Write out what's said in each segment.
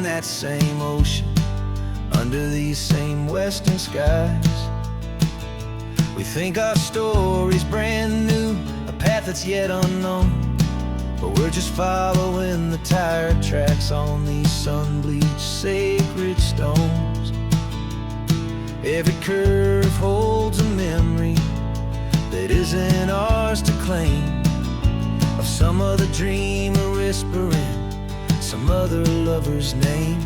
that same ocean, under these same western skies. We think our story's brand new, a path that's yet unknown, but we're just following the tire tracks on these sun-bleached sacred stones. Every curve holds a memory that isn't ours to claim, of some other dreamer whispering some other lover's name.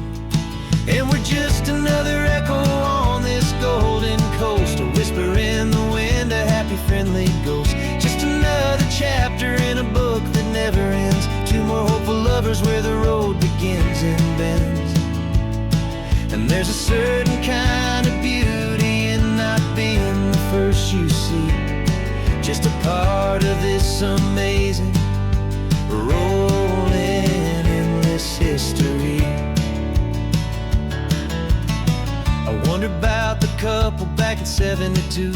And we're just another echo on this golden coast, a whisper in the wind, a happy friendly ghost. Just another chapter in a book that never ends, two more hopeful lovers where the road begins and bends. And there's a certain kind of beauty in not being the first you see, just a part of this amazing rolling endless history. I wonder about the couple back in '72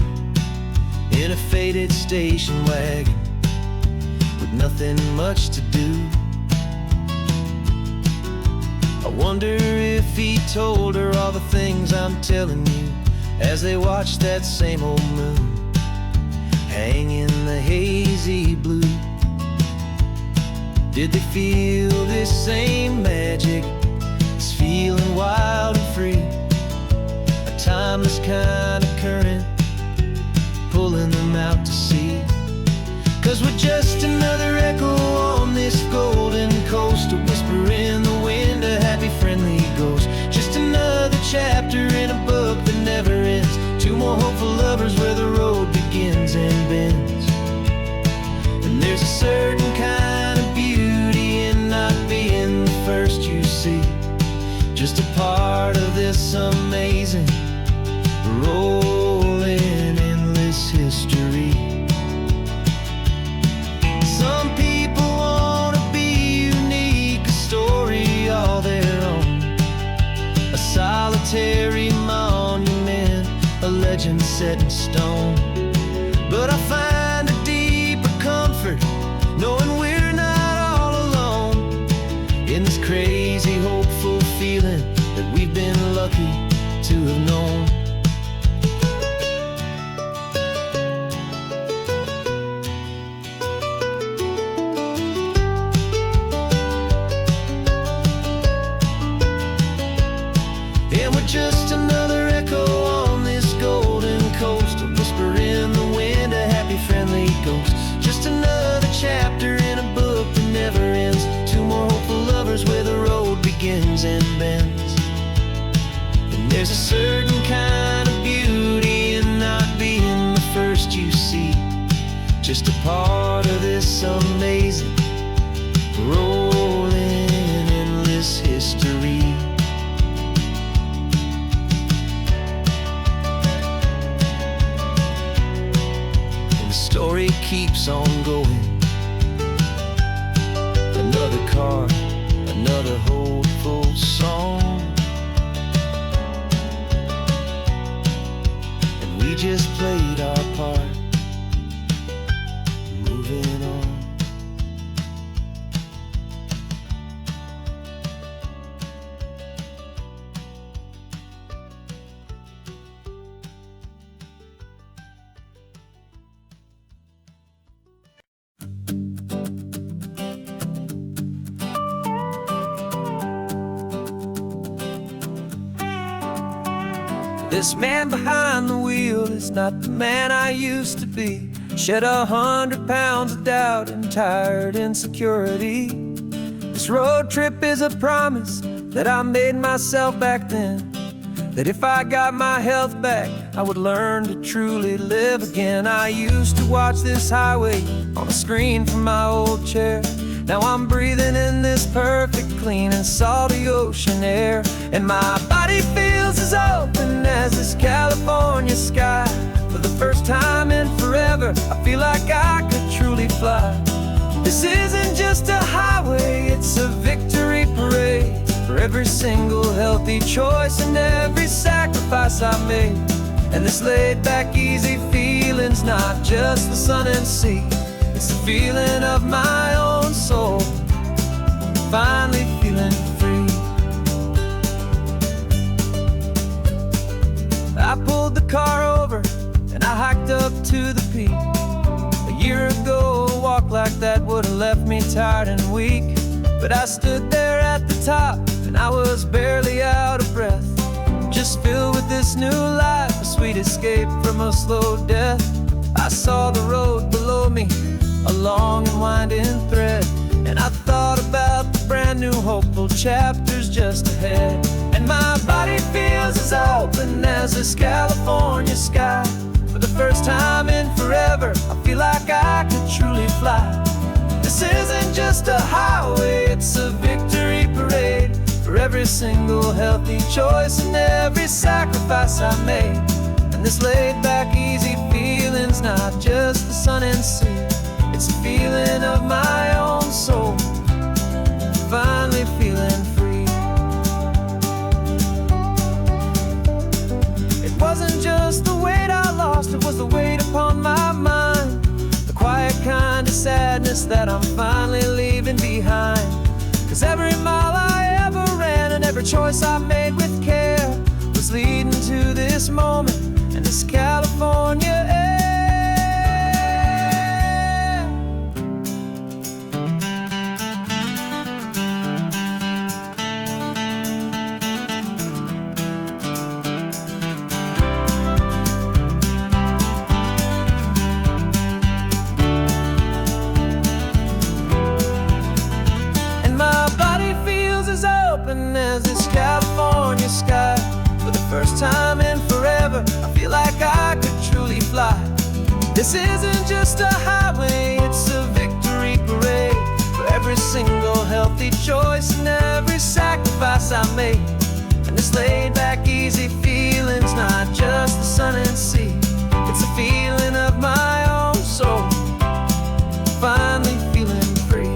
in a faded station wagon with nothing much to do. I wonder if he told her all the things I'm telling you, as they watched that same old moon hang in the hazy blue. Did they feel this same magic, this feeling wild and free, a timeless kind of current pulling them out to sea? 'Cause we're just another echo on this golden coast, a whisper in the wind, a happy friendly ghost. Just another chapter in a book that never ends, two more hopeful lovers where the road begins and bends. And there's a certain kind of beauty in not being the first you see, just a part of this amazing rolling endless history. Some people want to be unique, a story all their own, a solitary monument, a legend set in stone. But I find a deeper comfort knowing we're not all alone in this crazy hopeful feeling that we've been lucky to have known. And we're just another echo on this golden coast, a whisper in the wind, a happy friendly ghost. Just another chapter in a book that never ends, two more hopeful lovers where the road begins and bends. And there's a certain kind of beauty in not being the first you see, just a part of this amazing rolling endless history. Story keeps on going, another car, another hopeful song, and we just played our part, moving on. This man behind the wheel is not the man I used to be. Shed 100 pounds of doubt and tired insecurity. This road trip is a promise that I made myself back then, that if I got my health back, I would learn to truly live again. I used to watch this highway on a screen from my old chair. Now I'm breathing in this perfect, clean and salty ocean air, and my body feels as open as this California sky. For the first time in forever, I feel like I could truly fly. This isn't just a highway, it's a victory parade for every single healthy choice and every sacrifice I made. And this laid back, easy feeling's not just the sun and sea, it's the feeling of my own soul, finally feeling free. that would have left me tired and weak. But I stood there at the top, and I was barely out of breath, just filled with this new life, a sweet escape from a slow death. I saw the road below me, a long and winding thread, and I thought about the brand new hopeful chapters just ahead. And my body feels as open as this California sky. For the first time in forever, I feel like I could truly fly. This isn't just a highway, it's a victory parade for every single healthy choice and every sacrifice I made. And this laid-back, easy feeling's not just the sun and sea, it's a feeling of my own soul, finally feeling free. It wasn't just the weight I lost, it was the weight upon my mind, the quiet kind of sadness that I'm finally leaving behind. 'Cause every mile I ever ran and every choice I made with care was leading to this moment and this California air. As this California sky, for the first time in forever, I feel like I could truly fly. This isn't just a highway, it's a victory parade for every single healthy choice and every sacrifice I made. And this laid-back, easy feeling's not just the sun and sea, it's a feeling of my own soul, finally feeling free.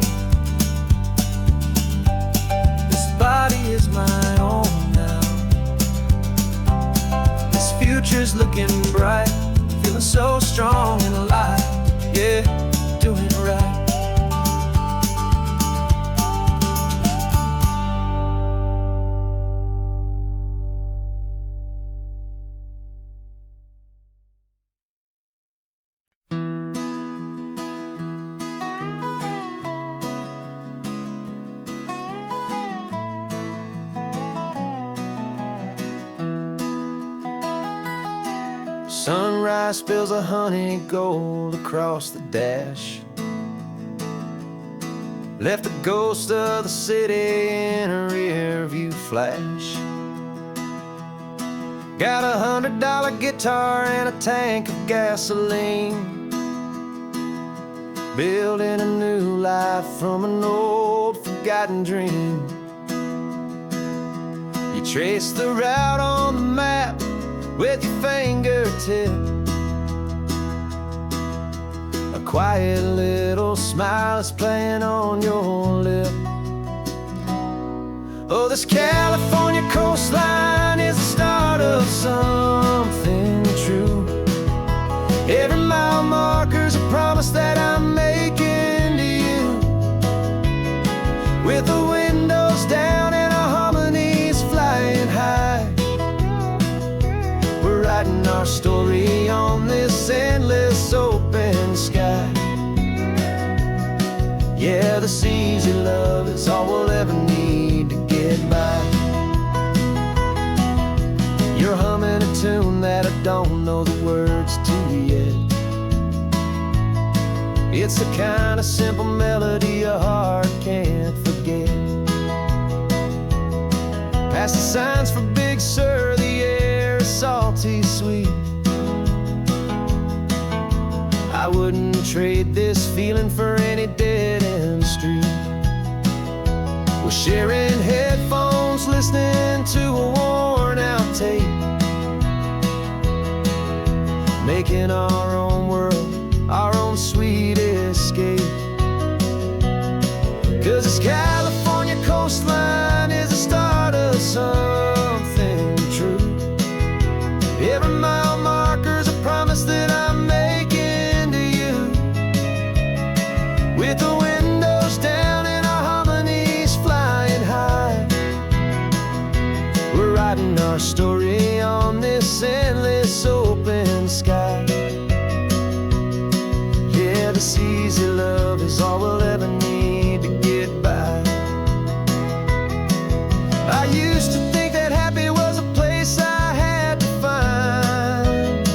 Body is my own now. This future's looking bright, feeling so strong and alive. Yeah, doing right. Sunrise spills a honey gold across the dash, left the ghost of the city in a rear view flash. Got a $100 guitar and a tank of gasoline, building a new life from an old forgotten dream. You trace the route on the map with your fingertip, a quiet little smile is playing on your lip. Oh, this California coastline is the start of something true. Every mile marker's a promise that I'm making to you, with the windows down and our harmonies flying high. Writing our story on this endless open sky. Yeah, this easy love is all we'll ever need to get by. You're humming a tune that I don't know the words to yet. It's the kind of simple melody your heart can't forget. Past the signs for Big Sur, the air is salty sweet. I wouldn't trade this feeling for any dead-end street. We're sharing headphones, listening to a worn-out tape, making our own world, our own sweet escape. 'Cause this California coastline is the start of something true. Every mile marker's a promise that I'm making to you, with the windows down and our harmonies flying high. We're writing our story on this endless open sky. Yeah, the This easy love is all we'll ever need to get by. I used to think that happy was a place I had to find,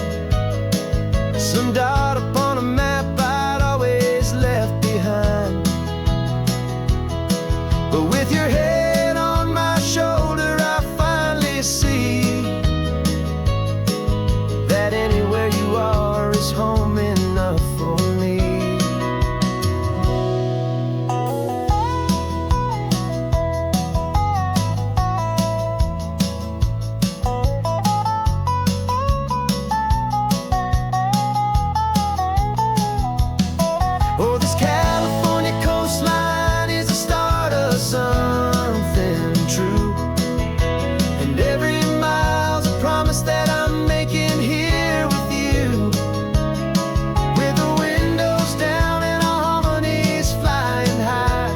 some dot upon a map I'd always left behind. But with your head on my shoulder, I finally see that anywhere you are is home enough for me. Oh, this California coastline is the start of something true, and every mile's a promise that I'm making here with you. With the windows down and our harmonies flying high,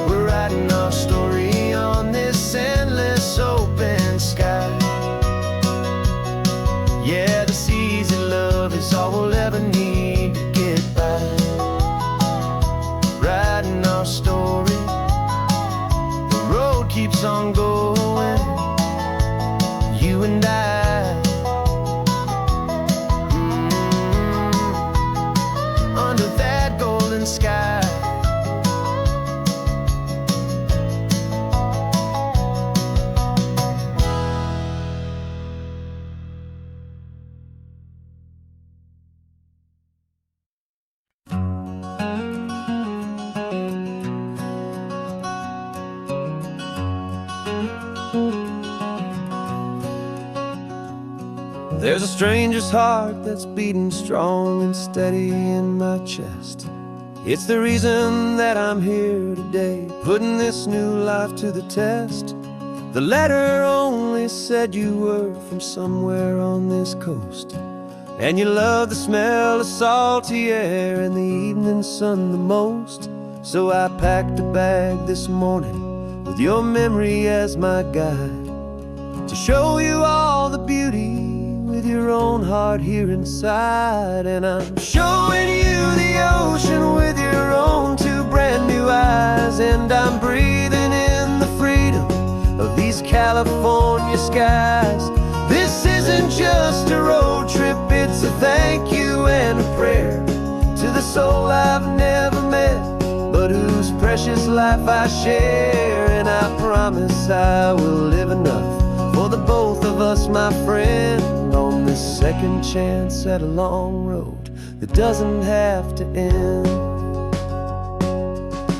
we're writing our story on this endless open sky. Yeah, this easy love is all we'll ever need to get by. Writing our story, the road keeps on going, you and I, under that golden sky. There's a stranger's heart that's beating strong and steady in my chest. It's the reason that I'm here today, putting this new life to the test. The letter only said you were from somewhere on this coast, and you love the smell of salty air and the evening sun the most. So I packed a bag this morning with your memory as my guide, to show you all the beauty with your own heart here inside. And I'm showing you the ocean with your own two brand new eyes, and I'm breathing in the freedom of these California skies. This isn't just a road trip, it's a thank you and a prayer to the soul I've never met, but whose precious life I share. And I promise I will live enough for the both of us, my friend, on this second chance at a long road that doesn't have to end.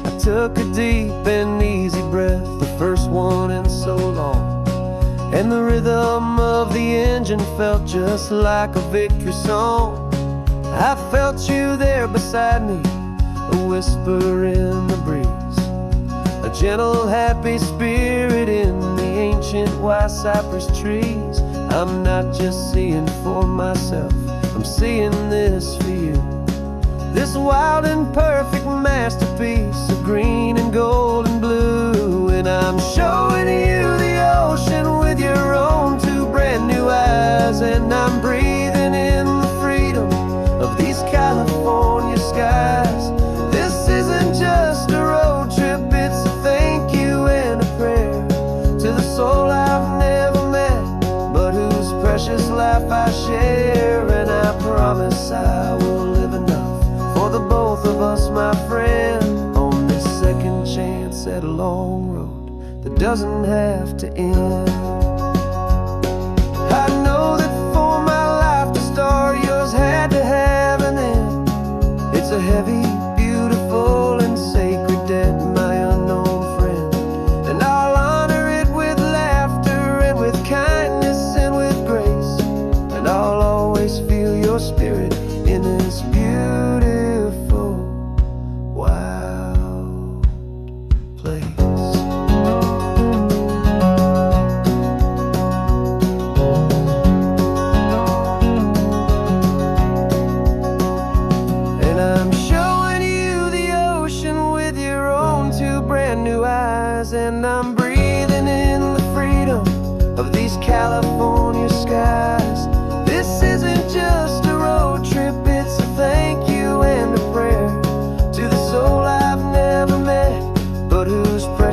I took a deep and easy breath, the first one in so long, and the rhythm of the engine felt just like a victory song. I felt you there beside me, a whisper in the breeze, a gentle happy spirit in the ancient white cypress trees. I'm not just seeing for myself, I'm seeing this for you, this wild and perfect masterpiece of green and gold and blue. And I'm showing you the ocean with your own two brand new eyes, and I'm breathing in the freedom of these California skies. This isn't just a road trip, it's a thank you and a prayer to the soul I've never met, but whose precious life I share. And I promise I will live enough for the both of us, my friend, on this second chance at a long road that doesn't have to end. I know that for my life to start, yours had to have an end. It's a heavy, beautiful, and sacred debt, my unknown friend, and I'll honor it with laughter and with kindness and with grace, and I'll always feel your spirit in this beautiful, wild place. And I'm showing you the ocean with your own two brand new eyes, and I'm breathing in the freedom of these California skies. This isn't just a road trip, it's a thank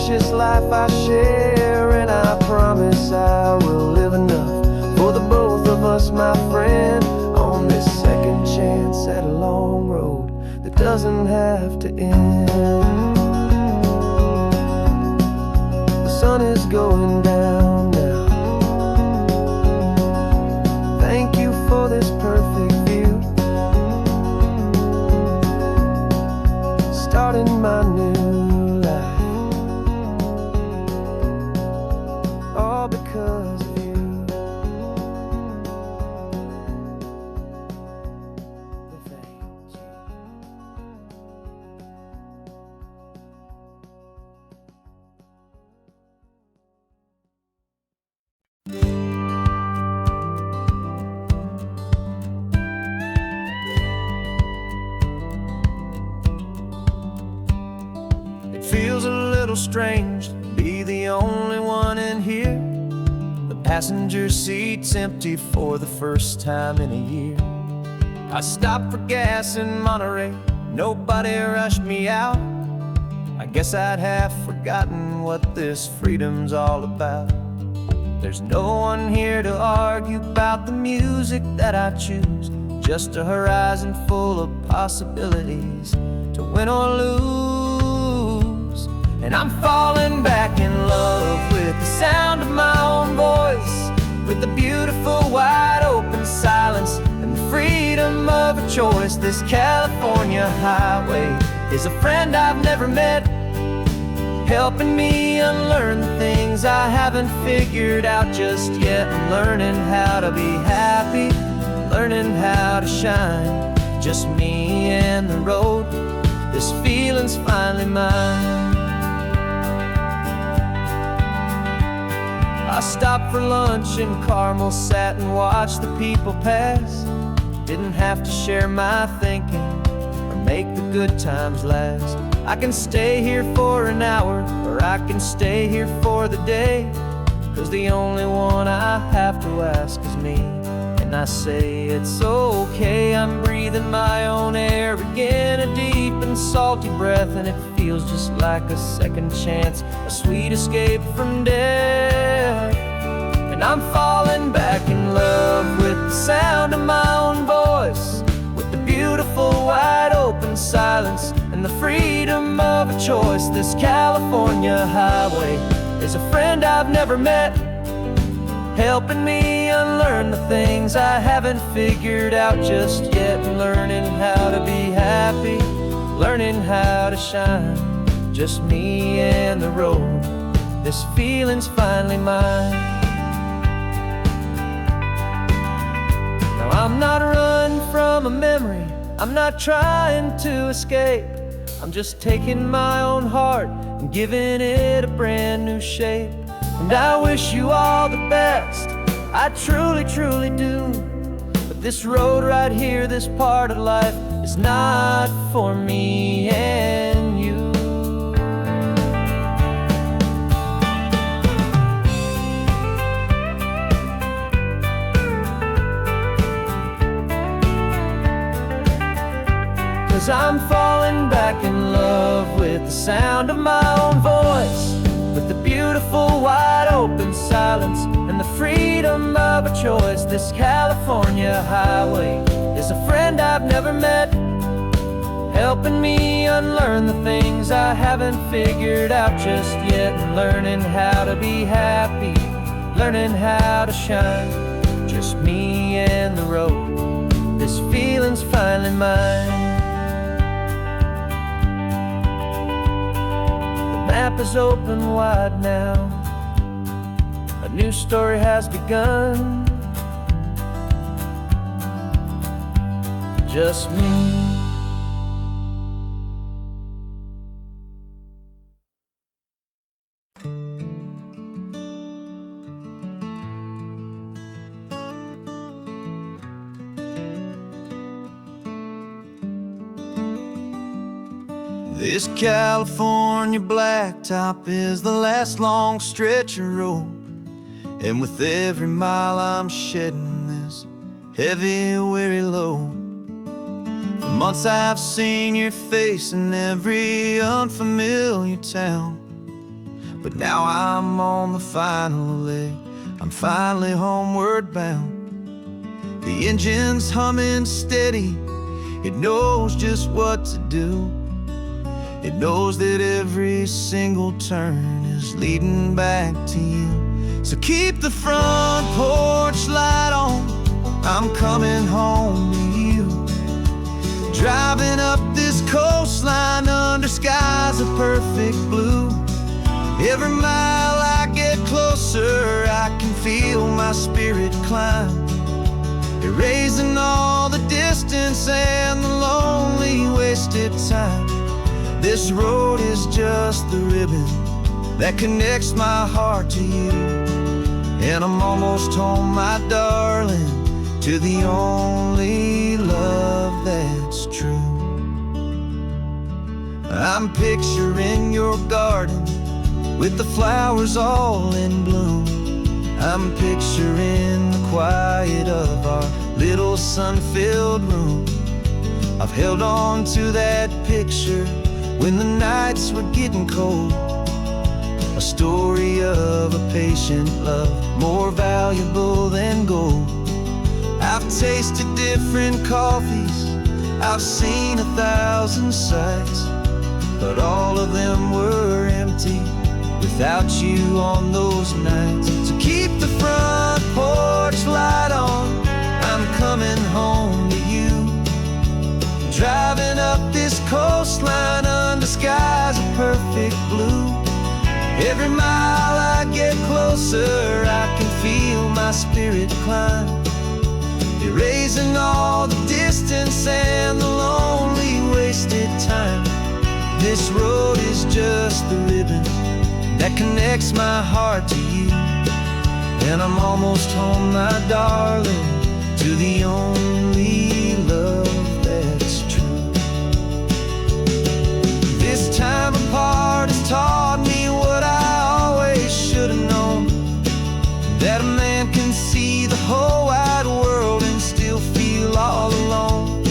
precious life I share, and I promise I will live enough for the both of us, my friend, on this second chance at a long road that doesn't have to end. The sun is going down now. Thank you for this perfect view, starting my new life, all because of you. Thank you. It feels a little strange to be the only one in here. The passenger seat's empty for the first time in a year. I stopped for gas in Monterey, nobody rushed me out. I guess I'd have forgotten what this freedom's all about. There's no one here to argue about the music that I choose, just a horizon full of possibilities to win or lose. And I'm falling back in love with the sound of my own voice, with the beautiful wide open silence and the freedom of a choice. This California highway is a friend I've never met, helping me unlearn the things I haven't figured out just yet. I'm learning how to be happy, learning how to shine, just me and the road. This feeling's finally mine. I stopped for lunch in Carmel, sat and watched the people pass. Didn't have to share my thinking or make the good times last. I can stay here for an hour, or I can stay here for the day, 'cause the only one I have to ask is me. And I say it's okay, I'm breathing my own air again, a deep and salty breath, and it feels just like a second chance, a sweet escape from death. And I'm falling back in love with the sound of my own voice, with the beautiful wide open silence and the freedom of a choice. This California highway is a friend I've never met, helping me unlearn the things I haven't figured out just yet. Learning how to be happy, learning how to shine, just me and the road. This feeling's finally mine. Now I'm not running from a memory, I'm not trying to escape. I'm just taking my own heart and giving it a brand new shape. And I wish you all the best, I truly, truly do. But this road right here, this part of life, is not for me and you. 'Cause I'm falling back in love with the sound of my own voice, with the beautiful wide open silence and the freedom of a choice. This California highway is a friend I've never met, helping me unlearn the things I haven't figured out just yet. And learning how to be happy, learning how to shine, just me and the road. This feeling's finally mine. The map is open wide now, a new story has begun, just me. This California blacktop is the last long stretch of road, and with every mile I'm shedding this heavy, weary load. For months I've seen your face in every unfamiliar town, but now I'm on the final leg. I'm finally homeward bound. The engine's humming steady. It knows just what to do. It knows that every single turn is leading back to you. So keep the front porch light on. I'm coming home to you. Driving up this coastline under skies of perfect blue. Every mile I get closer, I can feel my spirit climb, erasing all the distance and the lonely wasted time. This road is just the ribbon that connects my heart to you. And I'm almost home, my darling, to the only love that's true. I'm picturing your garden with the flowers all in bloom. I'm picturing the quiet of our little sun-filled room. I've held on to that picture when the nights were getting cold. A story of a patient love, more valuable than gold. I've tasted different coffees, I've seen 1,000 sights, but all of them were empty without you on those nights. So keep the front porch light on. I'm coming home to you. Driving up this coastline under skies of perfect blue. Every mile I get closer, I can feel my spirit climb, erasing all the distance and the lonely wasted time. This road is just the ribbon that connects my heart to you. And I'm almost home, my darling, to the only love that's true. This time apart has taught me what I always should have known, that a man can see the whole wide world and still feel all alone.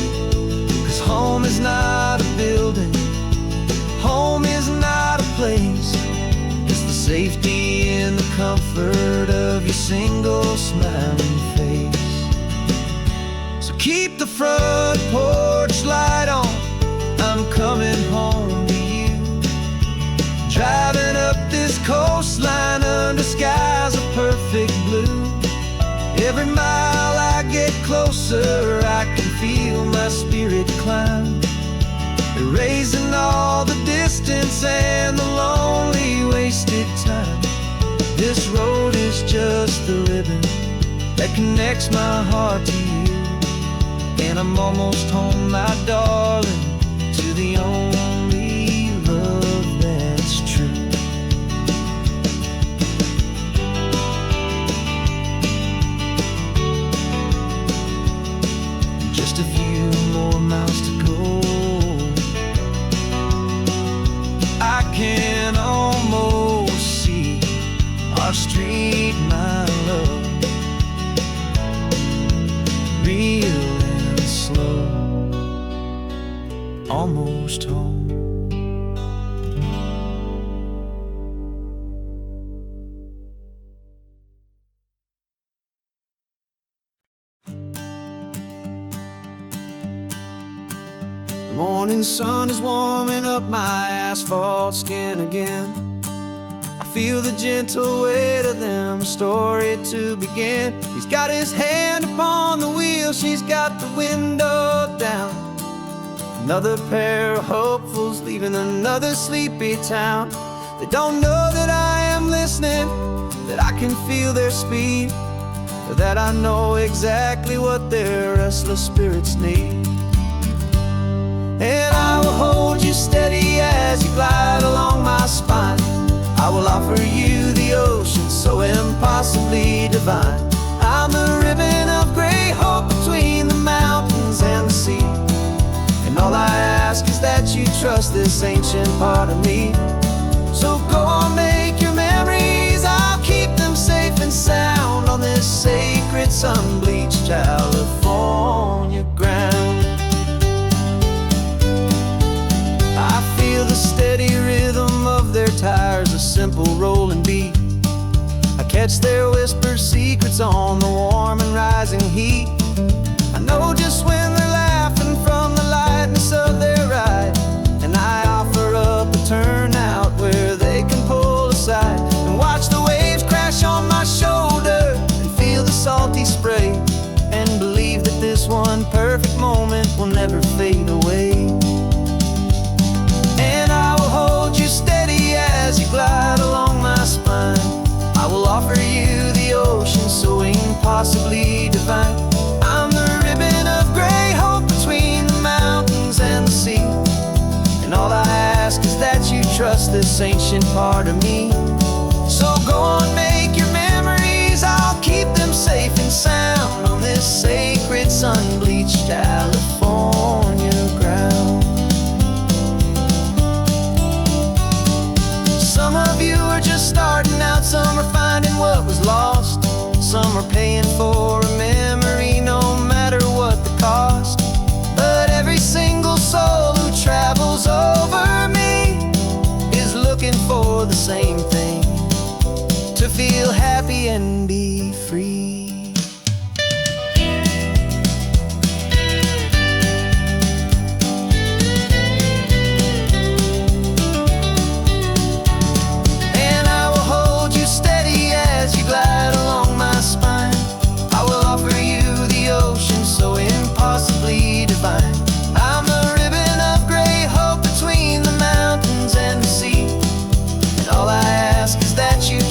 'Cause home is not a building, home is not a place. It's the safety and the comfort of your single smiling face. So keep the front porch light on. I'm coming home to you. Driving up this coastline under skies of perfect blue. Every mile I get closer, I can feel my spirit climb, erasing all the distance and the lonely wasted time. This road is just the ribbon that connects my heart to you. And I'm almost home, my darling, to the only love that's true. Just a few more miles to go. I can almost see our street, my love, real and slow, almost home. The morning sun is warming up my asphalt skin again. I feel the gentle weight of them, a story to begin. He's got his hand upon the wheel, she's got the window down. Another pair of hopefuls leaving another sleepy town. They don't know that I am listening, that I can feel their speed, or that I know exactly what their restless spirits need. And I will hold you steady as you glide along my spine. I will offer you the ocean so impossibly divine. I'm the ribbon of gray hope between the mountains and the sea. And all I ask is that you trust this ancient part of me. So go on, make your memories, I'll keep them safe and sound on this sacred sun-bleached California ground. I feel the steady rhythm of their tires simple rolling beat. I catch their whispered secrets on the warm and rising heat. I know just when they're laughing from the lightness of their ride, and I offer up a turnout where they can pull aside and watch the waves crash on my shoulder and feel the salty spray, and believe that this one perfect moment will never fade away. And I will hold you steady as you glide along my spine. I will offer you the ocean so impossibly divine. I'm the ribbon of gray hope between the mountains and the sea, and all I ask is that you trust this ancient part of me. So go on, make your memories, I'll keep them safe and sound on this sacred sun-bleached California ground. Some of you are just starting out, some are finding what was lost, some are paying for a memory no matter what the cost. But every single soul who travels over me is looking for the same thing: to feel happy and be free.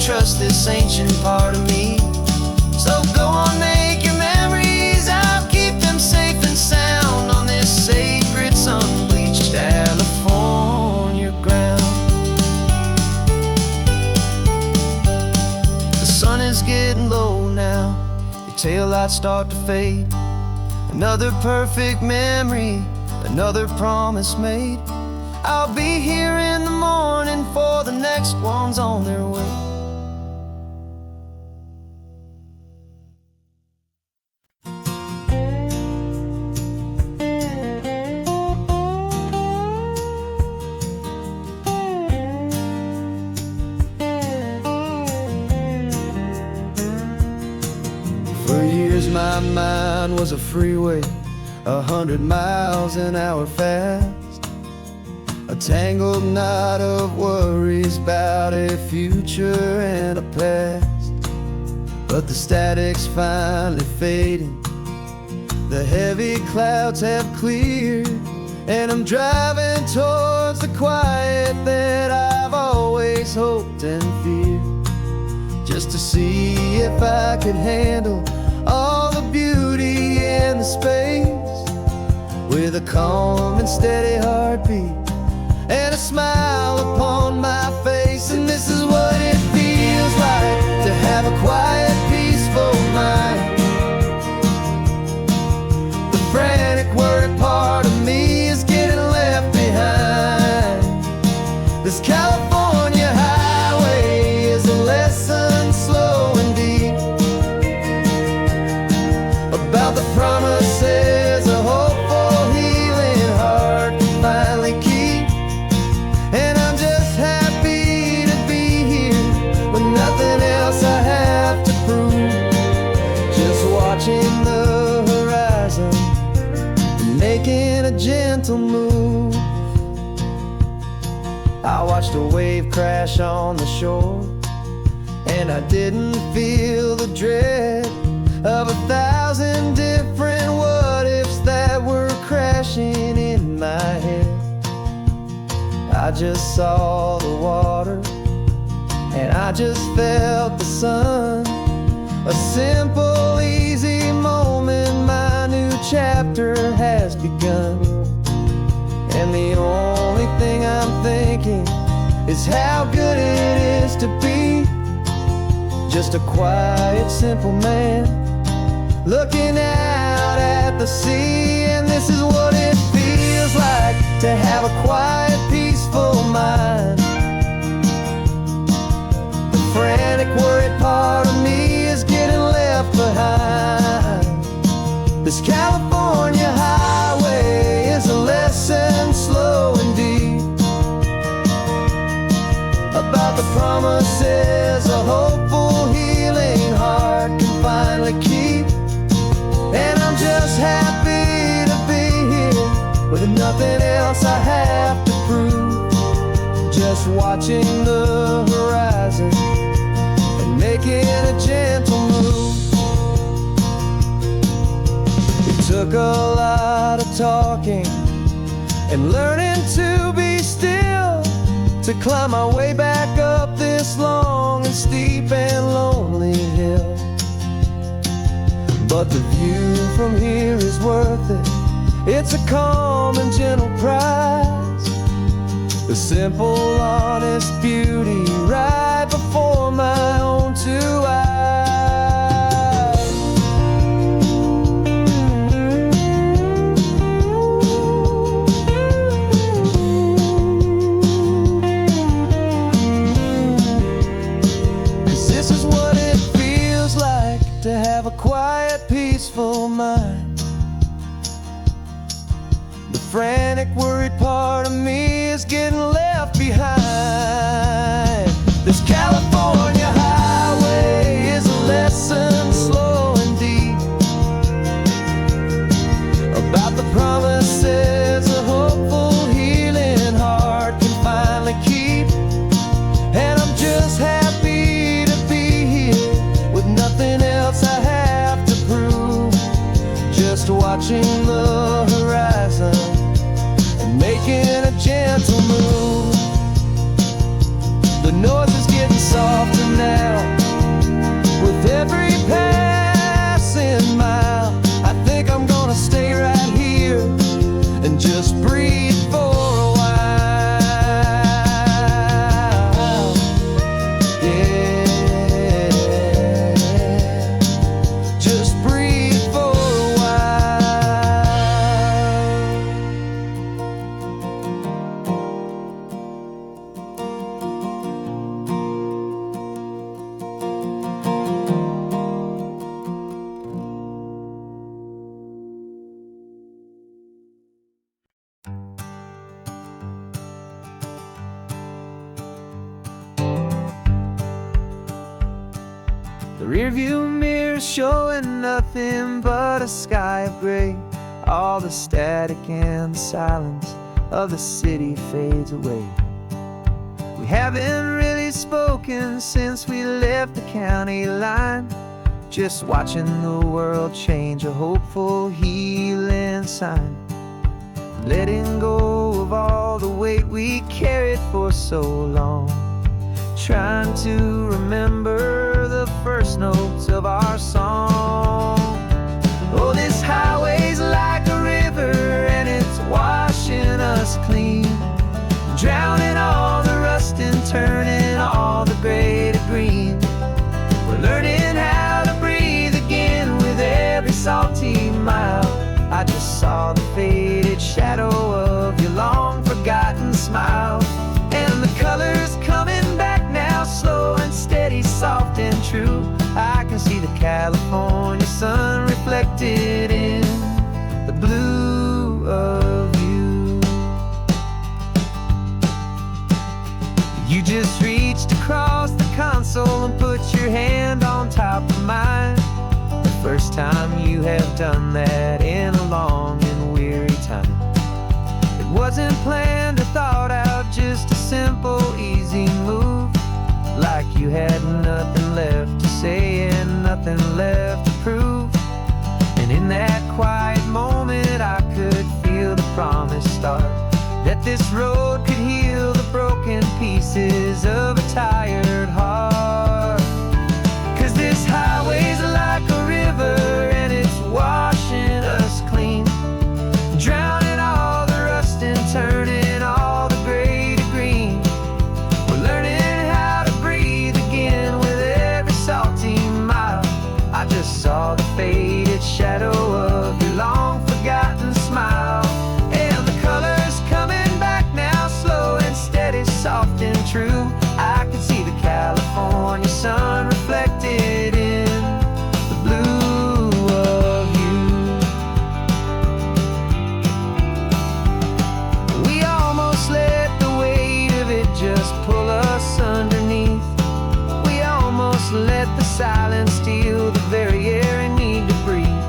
Trust this ancient part of me. So go on, make your memories, I'll keep them safe and sound on this sacred sun-bleached California ground. The sun is getting low now, the taillights start to fade. Another perfect memory, another promise made. I'll be here in the morning for the next ones on their way. For years my mind was a freeway, 100 miles an hour fast, a tangled knot of worries about a future and a past. But the static's finally fading, the heavy clouds have cleared, and I'm driving towards the quiet that I've always hoped and feared, just to see if I could handle all the beauty in the space, with a calm and steady heartbeat and a smile upon my face. And this is what it feels like to have a quiet, peaceful mind. The frantic, worried part of me is getting left behind. This California highway is a lesson slow and deep about the promises a hopeful, healing heart can finally keep. And I'm just happy to be here with nothing else I have to prove, just watching the horizon and making a gentle move. I watched a wave crash on the shore, and I didn't feel the dread of 1,000 different what-ifs that were crashing in my head. I just saw the water, and I just felt the sun. A simple, easy moment, my new chapter has begun. And the only thing I'm thinking is how good it is to be just a quiet, simple man looking out at the sea. And this is what it feels like to have a quiet, peaceful mind. The frantic, worried part of me is getting left behind. This California highway is a lesson slow and deep about the promise with nothing else I have to prove. Just watching the horizon and making a gentle move. It took a lot of talking and learning to be still, to climb my way back up this long and steep and lonely hill. But the view from here is worth it. It's a calm and gentle prize, the simple, honest beauty right before my own two eyes. 'Cause this is what it feels like to have a quiet, peaceful mind. The frantic, worried part of me is getting left behind. This California highway is a lesson slow and deep about the promises a hopeful, healing heart can finally keep. And I'm just happy to be here with nothing else I have to prove. Just watching the horizon and making a gentle move. The noise is getting softer now with every passing mile. I think I'm gonna stay right here and just breathe for a while. Yeah, just breathe for a while. The rearview mirror showing nothing but a sky of gray. All the static and the silence of the city fades away. We haven't really spoken since we left the county line. Just watching the world change, a hopeful, healing sign. Letting go of all the weight we carried for so long. Trying to remember the first notes of our song. Oh, this highway's like a river and it's washing us clean, drowning all the rust and turning all the gray to green. We're learning how to breathe again with every salty mile. I just saw the faded shadow of your long forgotten smile. And the colors coming back now, slow and steady, soft and true. I can see the California sun reflected in the blue of you. You just reached across the console and put your hand on top of mine. The first time you have done that in a long and weary time. It wasn't planned or thought out, just a simple, easy move. Like you had nothing left to say and nothing left to prove. And in that quiet moment I could feel the promise start, that this road could heal the broken pieces of a tired heart. 'Cause this highway's like a river and it's washing us clean, drowning all the rust and turning all the gray to green. We're learning how to breathe again with every salty mile. I just saw the faded shadow of your long forgotten smile. And the colors coming back now, slow and steady, soft and true. I can see the California sun reflected in the blue of you. We almost let the weight of it just pull us underneath. We almost let the silence steal the very air I need to breathe.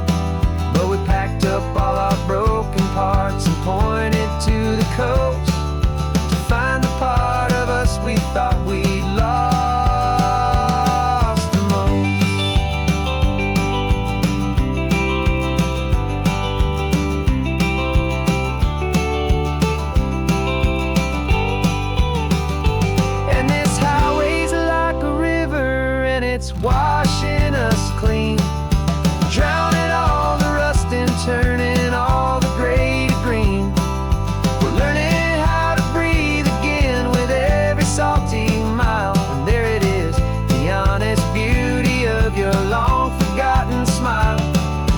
But we packed up all our broken parts and pointed it's washing us clean, drowning all the rust and turning all the gray to green. We're learning how to breathe again with every salty mile. And there it is, the honest beauty of your long-forgotten smile.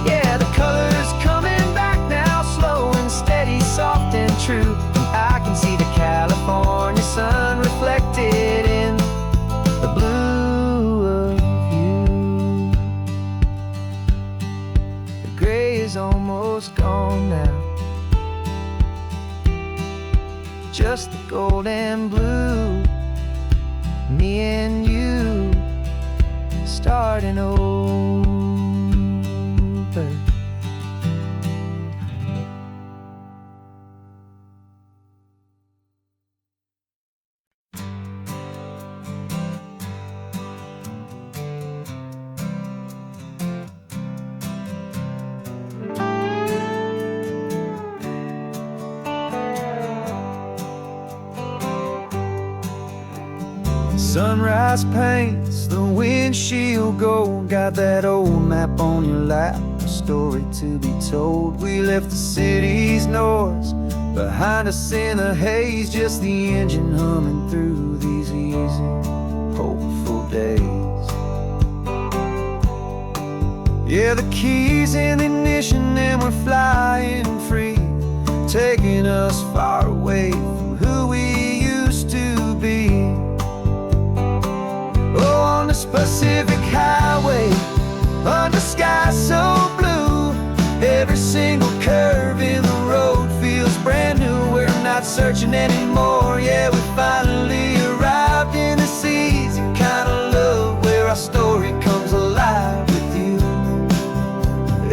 Yeah, the color's coming back now, slow and steady, soft and true. I can see the California sun reflected in the blue of you. The gray is almost gone now, just the gold and blue. Me and you starting over. Sunrise paints the windshield gold. Got that old map on your lap, a story to be told. We left the city's noise behind us in the haze, just the engine humming through these easy, hopeful days. Yeah, the keys in the ignition and we're flying free, taking us far away from who we used to be. Oh, on this Pacific highway, under sky so blue, every single curve in the road feels brand new. We're not searching anymore, yeah, we finally arrived in this easy kind of love where our story comes alive with you.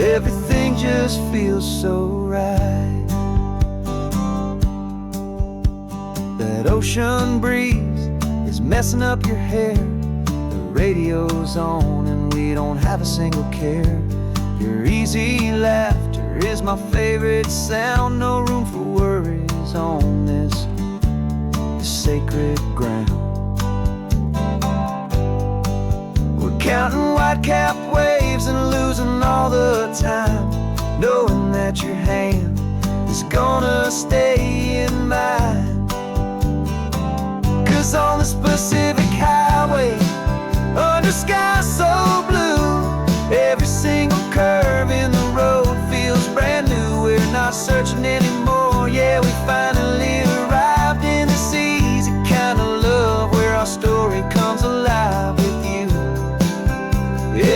Everything just feels so right. That ocean breeze is messing up your hair, radio's on and we don't have a single care. Your easy laughter is my favorite sound. No room for worries on this sacred ground. We're counting white-capped waves and losing all the time, knowing that your hand is gonna stay in mine. 'Cause on this Pacific highway, under sky so blue, every single curve in the road feels brand new. We're not searching anymore, yeah, we finally arrived in this easy kind of love where our story comes alive with you.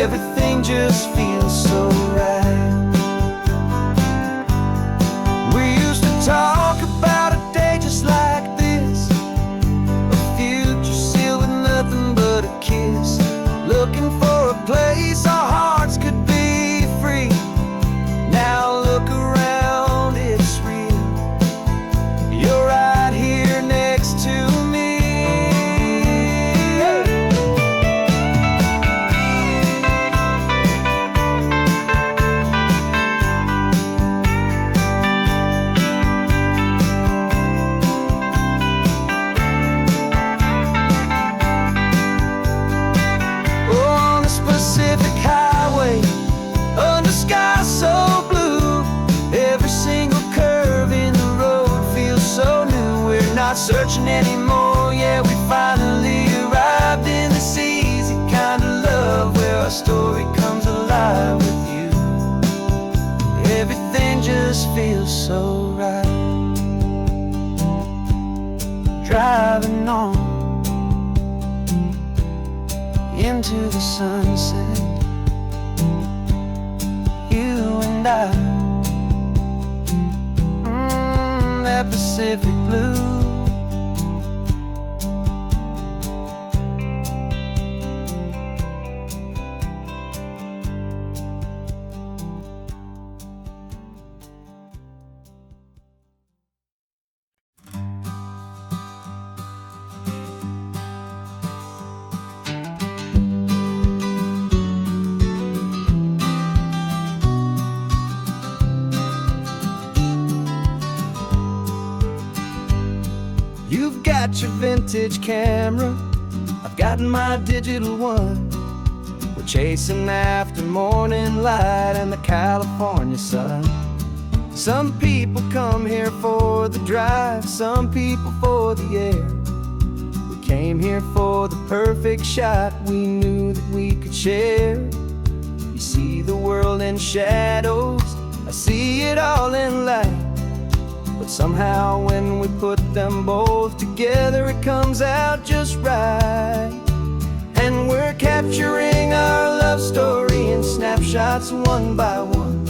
Everything just feels so right. We used to talk about a day just like this, a future sealed with nothing but a kiss, looking for a place our hearts could be free. Now look around, it's real. You're right here next to me. Pacific highway, under sky so blue, every single curve in the road feels so new. We're not searching anymore, yeah, we finally arrived in this easy kind of love where our story comes alive with you. Everything just feels so right. Driving on into the sunset, you and I, that Pacific blue. You've got your vintage camera, I've got my digital one. We're chasing after morning light and the California sun. Some people come here for the drive, some people for the air. We came here for the perfect shot we knew that we could share. You see the world in shadows, I see it all in light. But somehow when we put them both together, it comes out just right. And we're capturing our love story in snapshots one by one.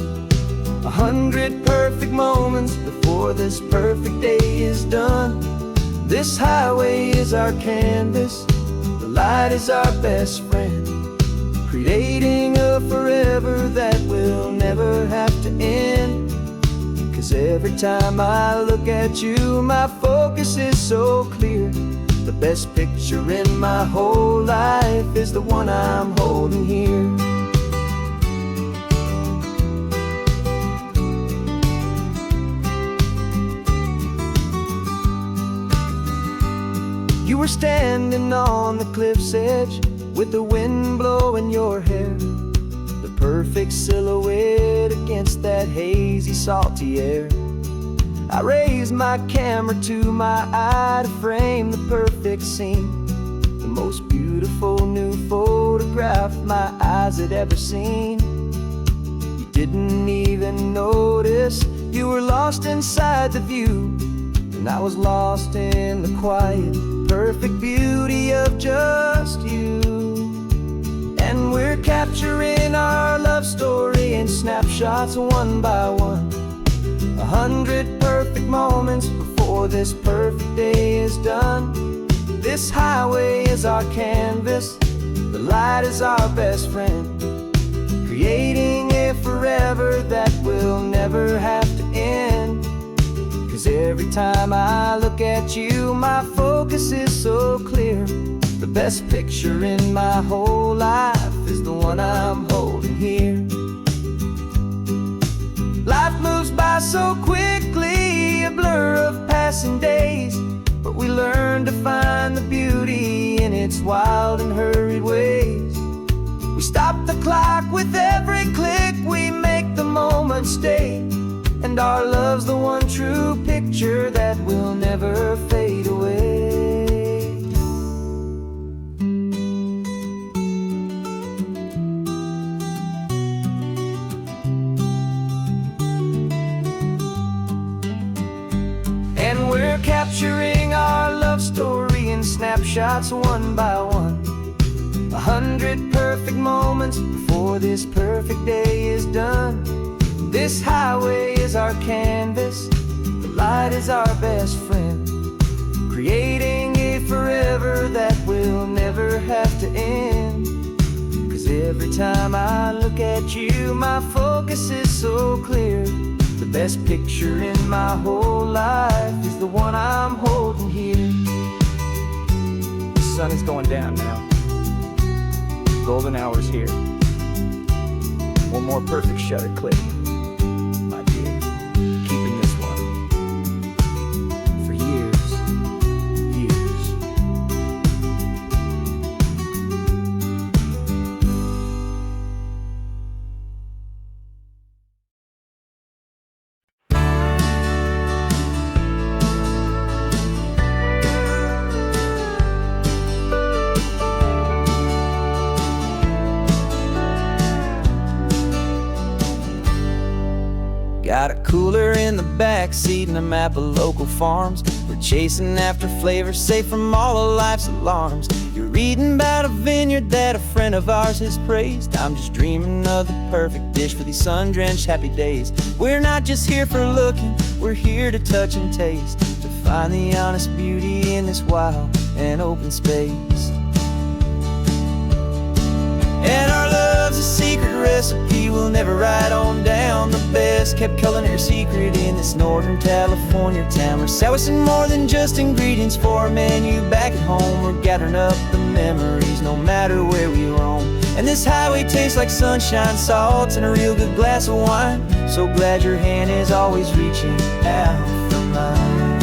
100 perfect moments before this perfect day is done. This highway is our canvas, the light is our best friend, creating a forever that will never have to end. 'Cause every time I look at you, my focus is so clear. The best picture in my whole life is the one I'm holding here. You were standing on the cliff's edge with the wind blowing your hair, the perfect silhouette against that hazy, salty air. I raised my camera to my eye to frame the perfect scene, the most beautiful new photograph my eyes had ever seen. You didn't even notice you were lost inside the view, and I was lost in the quiet, perfect beauty of just you. And we're capturing our love story in snapshots one by one. 100 perfect moments before this perfect day is done. This highway is our canvas, the light is our best friend, creating a forever that will never have to end. 'Cause every time I look at you, my focus is so clear. The best picture in my whole life is the one I'm holding here. Life moves by so quickly, a blur of passing days, but we learn to find the beauty in its wild and hurried ways. We stop the clock with every click, we make the moment stay, and our love's the one true picture that will never fade away. And we're capturing our love story in snapshots one by one. 100 perfect moments before this perfect day is done. This highway is our canvas, the light is our best friend, creating a forever that will never have to end. 'Cause every time I look at you, my focus is so clear. The best picture in my whole life is the one I'm holding here. The sun is going down now. Golden hour's here. One more perfect shutter click, my dear. Keeping this one for years, years. Got a cooler in the back seat and a map of local farms. We're chasing after flavors safe from all of life's alarms. You're reading about a vineyard that a friend of ours has praised. I'm just dreaming of the perfect dish for these sun-drenched happy days. We're not just here for looking, we're here to touch and taste, to find the honest beauty in this wild and open space. And our love's a secret recipe we'll never write on down. The best kept culinary secret in this northern California town. We're sourcing more than just ingredients for a menu back at home. We're gathering up the memories no matter where we roam. And this highway tastes like sunshine, salt, and a real good glass of wine. So glad your hand is always reaching out for mine.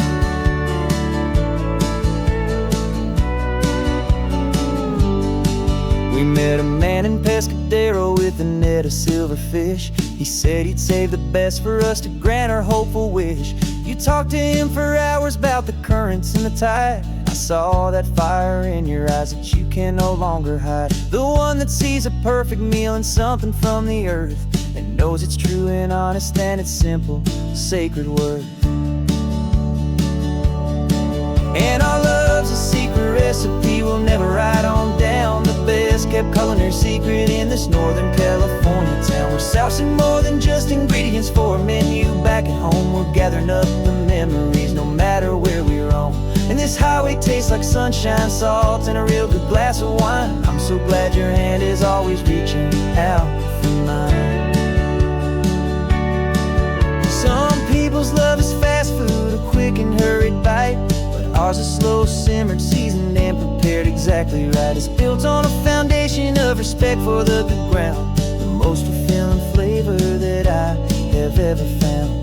We met a man in Pescadero with a net of silverfish. He said he'd save the best for us to grant our hopeful wish. You talked to him for hours about the currents and the tide. I saw that fire in your eyes that you can no longer hide. The one that sees a perfect meal and something from the earth, and knows it's true and honest and it's simple, sacred worth. And our love's a secret recipe we'll never write on down. The best kept culinary secret in this Northern California town. We're sourcing more than just ingredients for a menu. Back at home we're gathering up the memories, no matter where we roam. And this highway tastes like sunshine, salt, and a real good glass of wine. I'm so glad your hand is always reaching out for mine. Some people's love is fast food, a quick and hurried bite, but ours is slow simmered, seasoned, and prepared exactly right. It's built on a foundation of respect for the good ground, the most fulfilling flavor that I have ever found.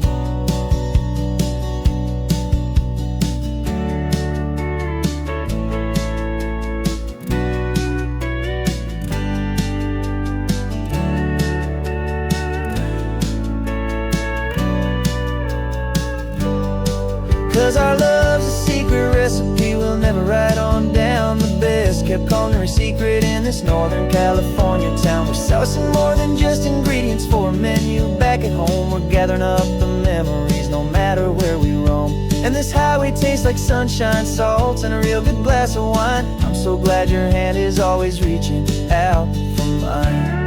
'Cause our love's a secret recipe we'll never write on down. The best kept culinary secret in this Northern California town. We're sourcing more than just ingredients for a menu. Back at home we're gathering up the memories, no matter where we roam. And this highway tastes like sunshine, salt, and a real good glass of wine. I'm so glad your hand is always reaching out for mine.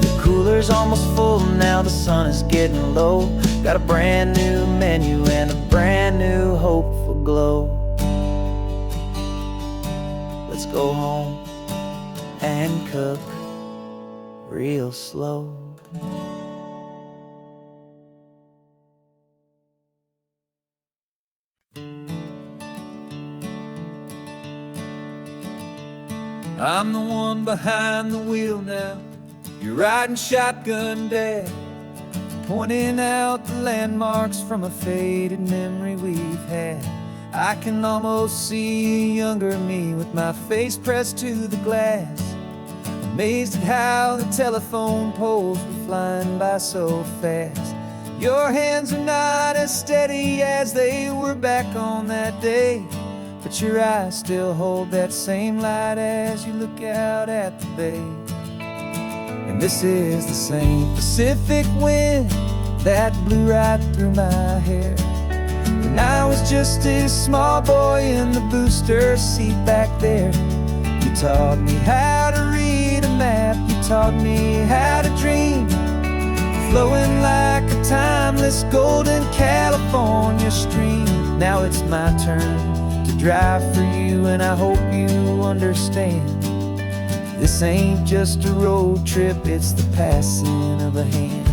The cooler's almost full now, the sun is getting low. Got a brand new menu and a brand new hopeful glow. Let's go home and cook real slow. I'm the one behind the wheel now. You're riding shotgun, Dad, pointing out the landmarks from a faded memory we've had. I can almost see a younger me with my face pressed to the glass, amazed at how the telephone poles were flying by so fast. Your hands are not as steady as they were back on that day, but your eyes still hold that same light as you look out at the bay. And this is the same Pacific wind that blew right through my hair when I was just a small boy in the booster seat back there. You taught me how to read a map, you taught me how to dream, flowing like a timeless golden California stream. Now it's my turn to drive for you, and I hope you understand. This ain't just a road trip, it's the passing of a hand.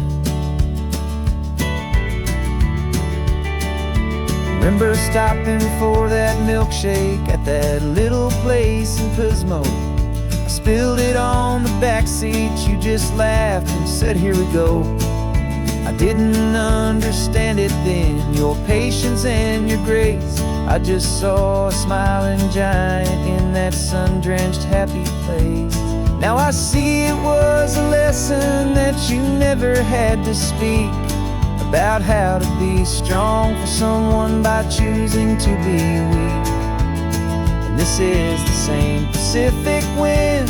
Remember stopping for that milkshake at that little place in Pismo? I spilled it on the backseat, you just laughed and said, here we go. I didn't understand it then, your patience and your grace. I just saw a smiling giant in that sun-drenched happy place. Now I see it was a lesson that you never had to speak, about how to be strong for someone by choosing to be weak. And this is the same Pacific wind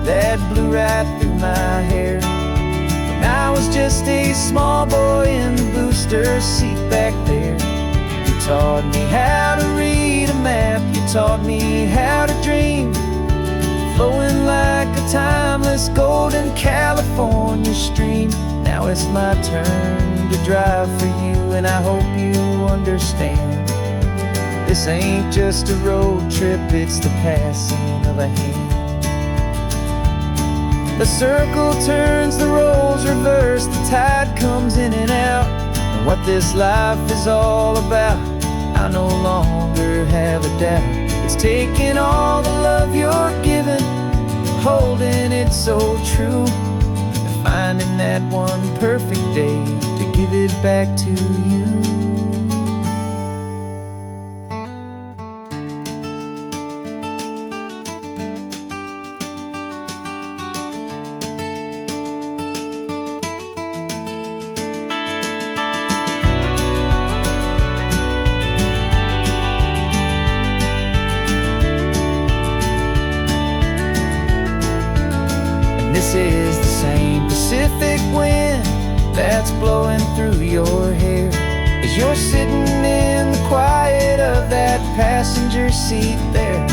that blew right through my hair when I was just a small boy in the booster seat back there. You taught me how to read a map, you taught me how to dream, flowing like a timeless golden California stream. Now it's my turn to drive for you, and I hope you understand. This ain't just a road trip, it's the passing of a hand. The circle turns, the roles reverse, the tide comes in and out. And what this life is all about, I no longer have a doubt. It's taking all the love you're giving, holding it so true, and finding that one perfect day to give it back to you. This is the same Pacific wind that's blowing through your hair as you're sitting in the quiet of that passenger seat there.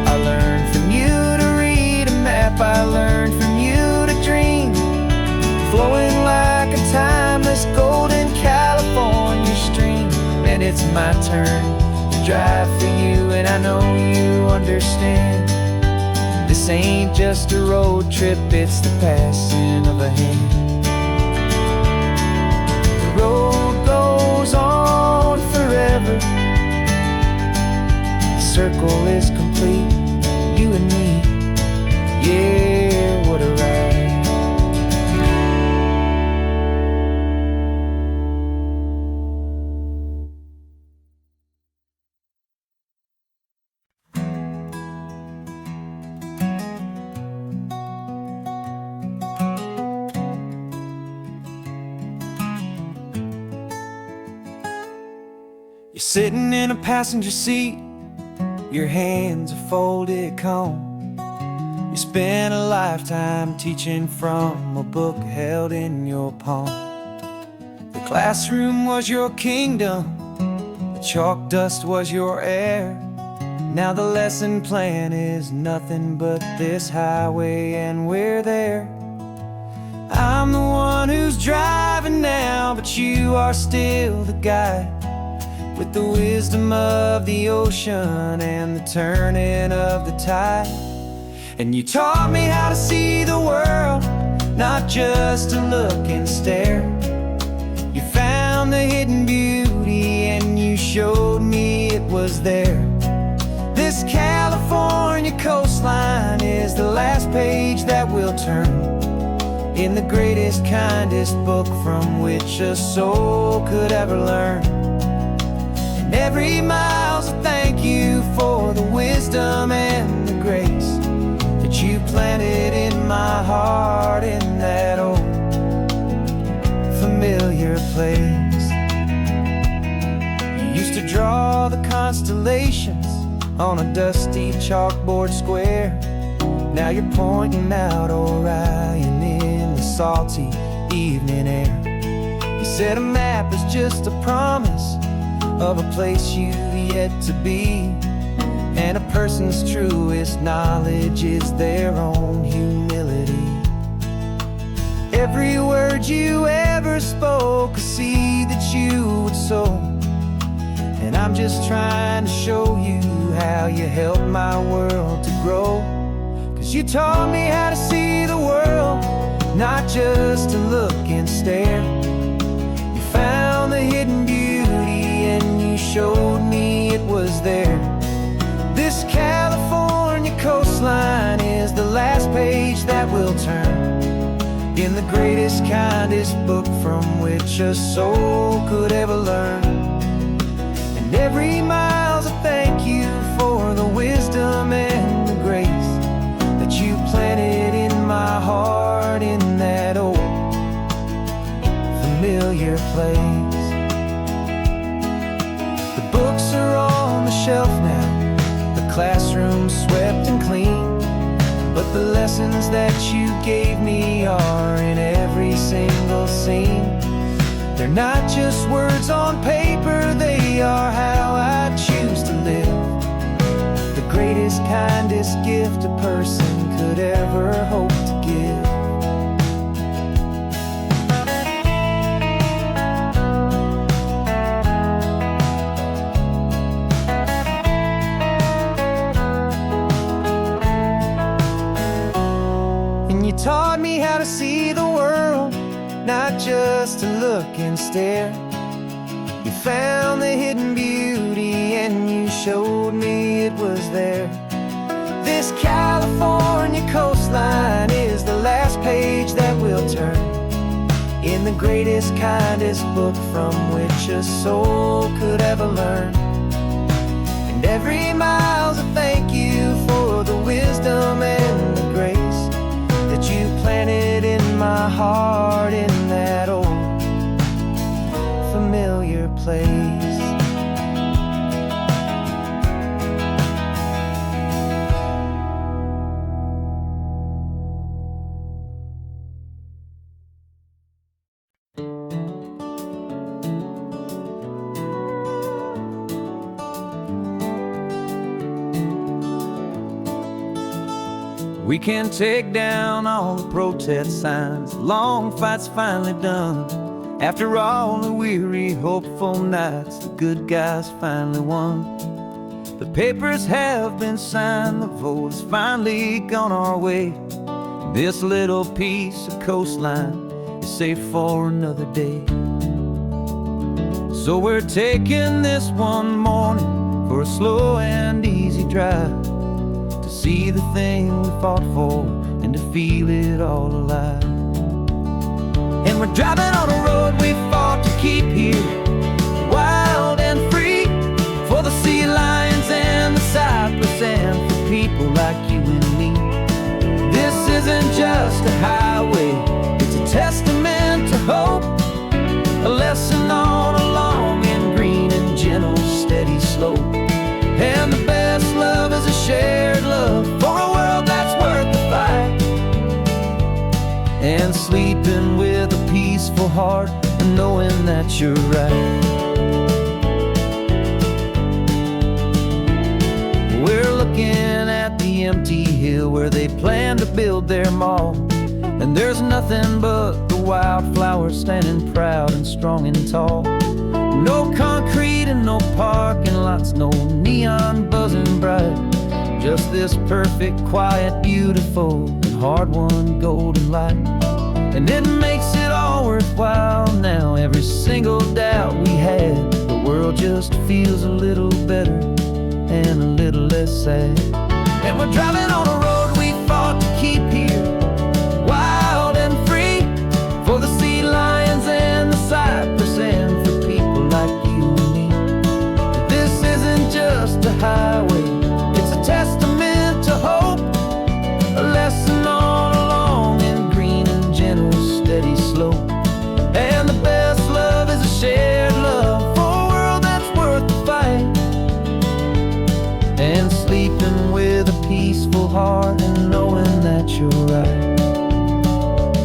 I learned from you to read a map, I learned from you to dream, flowing like a timeless golden California stream. And it's my turn to drive for you, and I know you understand. This ain't just a road trip, it's the passing of a hand. The road goes on forever, the circle is complete, you and me, yeah, what a ride. You're sitting in a passenger seat, your hands are folded calm. You spent a lifetime teaching from a book held in your palm. The classroom was your kingdom, the chalk dust was your air. Now the lesson plan is nothing but this highway, and we're there. I'm the one who's driving now, but you are still the guide, with the wisdom of the ocean and the turning of the tide. And you taught me how to see the world, not just to look and stare. You found the hidden beauty and you showed me it was there. This California coastline is the last page that we'll turn in the greatest, kindest book from which a soul could ever learn. And every mile's a thank you for the wisdom and the grace that you planted in my heart in that old familiar place. You used to draw the constellations on a dusty chalkboard square. Now you're pointing out Orion in the salty evening air. You said a map is just a promise of a place you've yet to be, and a person's truest knowledge is their own humility. Every word you ever spoke, a seed that you would sow, and I'm just trying to show you how you helped my world to grow. 'Cause you taught me how to see the world, not just to look and stare. You found the hidden beauty and you showed me it was there. This California coastline is the last page that we'll turn in the greatest, kindest book from which a soul could ever learn. And every mile's a thank you for the wisdom and the grace that you planted in my heart in that old familiar place. The books are on the shelf now, the classroom swept and clean, but the lessons that you gave me are in every single scene. They're not just words on paper, they are how I choose to live. The greatest, kindest gift a person could ever hope to give. And you taught me how to see the world, not just to look and stare. You found the hidden beauty and you showed me it was there. This California coastline is the last page that we'll turn in the greatest, kindest book from which a soul could ever learn. And every mile's a thank you for the wisdom and the grace that you planted in my heart in that old familiar place. We can take down all the protest signs. The long fight's finally done. After all the weary, hopeful nights, the good guys finally won. The papers have been signed, the vote has finally gone our way. This little piece of coastline is safe for another day. So we're taking this one morning for a slow and easy drive, to see the thing we fought for and to feel it all alive. And we're driving on a road we fought to keep here, wild and free, for the sea lions and the cypress and for people like you and me. This isn't just a highway, it's a testament to hope, a lesson on a long and green and gentle steady slope. And the best love is a shared love for a world that's worth the fight, and sleeping with a peaceful heart and knowing that you're right. We're looking at the empty hill where they plan to build their mall, and there's nothing but the wildflowers standing proud and strong and tall. No concrete and no parking lots, no neon buzzing bright, just this perfect, quiet, beautiful, and hard-won golden light. And it makes it all worthwhile now. Every single doubt we had, the world just feels a little better and a little less sad. And we're driving on a road we fought to keep here, wild and free, for the sea lions and the cypress and for people like you and me. This isn't just a highway, it's a testament to hope, a lesson on a long and green and gentle steady slope. And the best love is a shared love for a world that's worth the fight, and sleeping with a peaceful heart and knowing that you're right.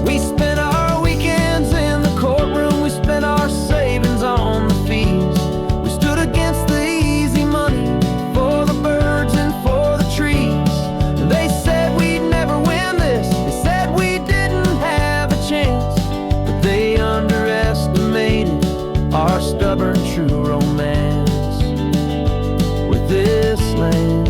We spent our weekends in the courtroom, we spent our savings on the fees. We stood against the easy money for the birds and for the trees. And they said we'd never win this, they said we didn't have a chance, but they underestimated our stubborn true romance with this land.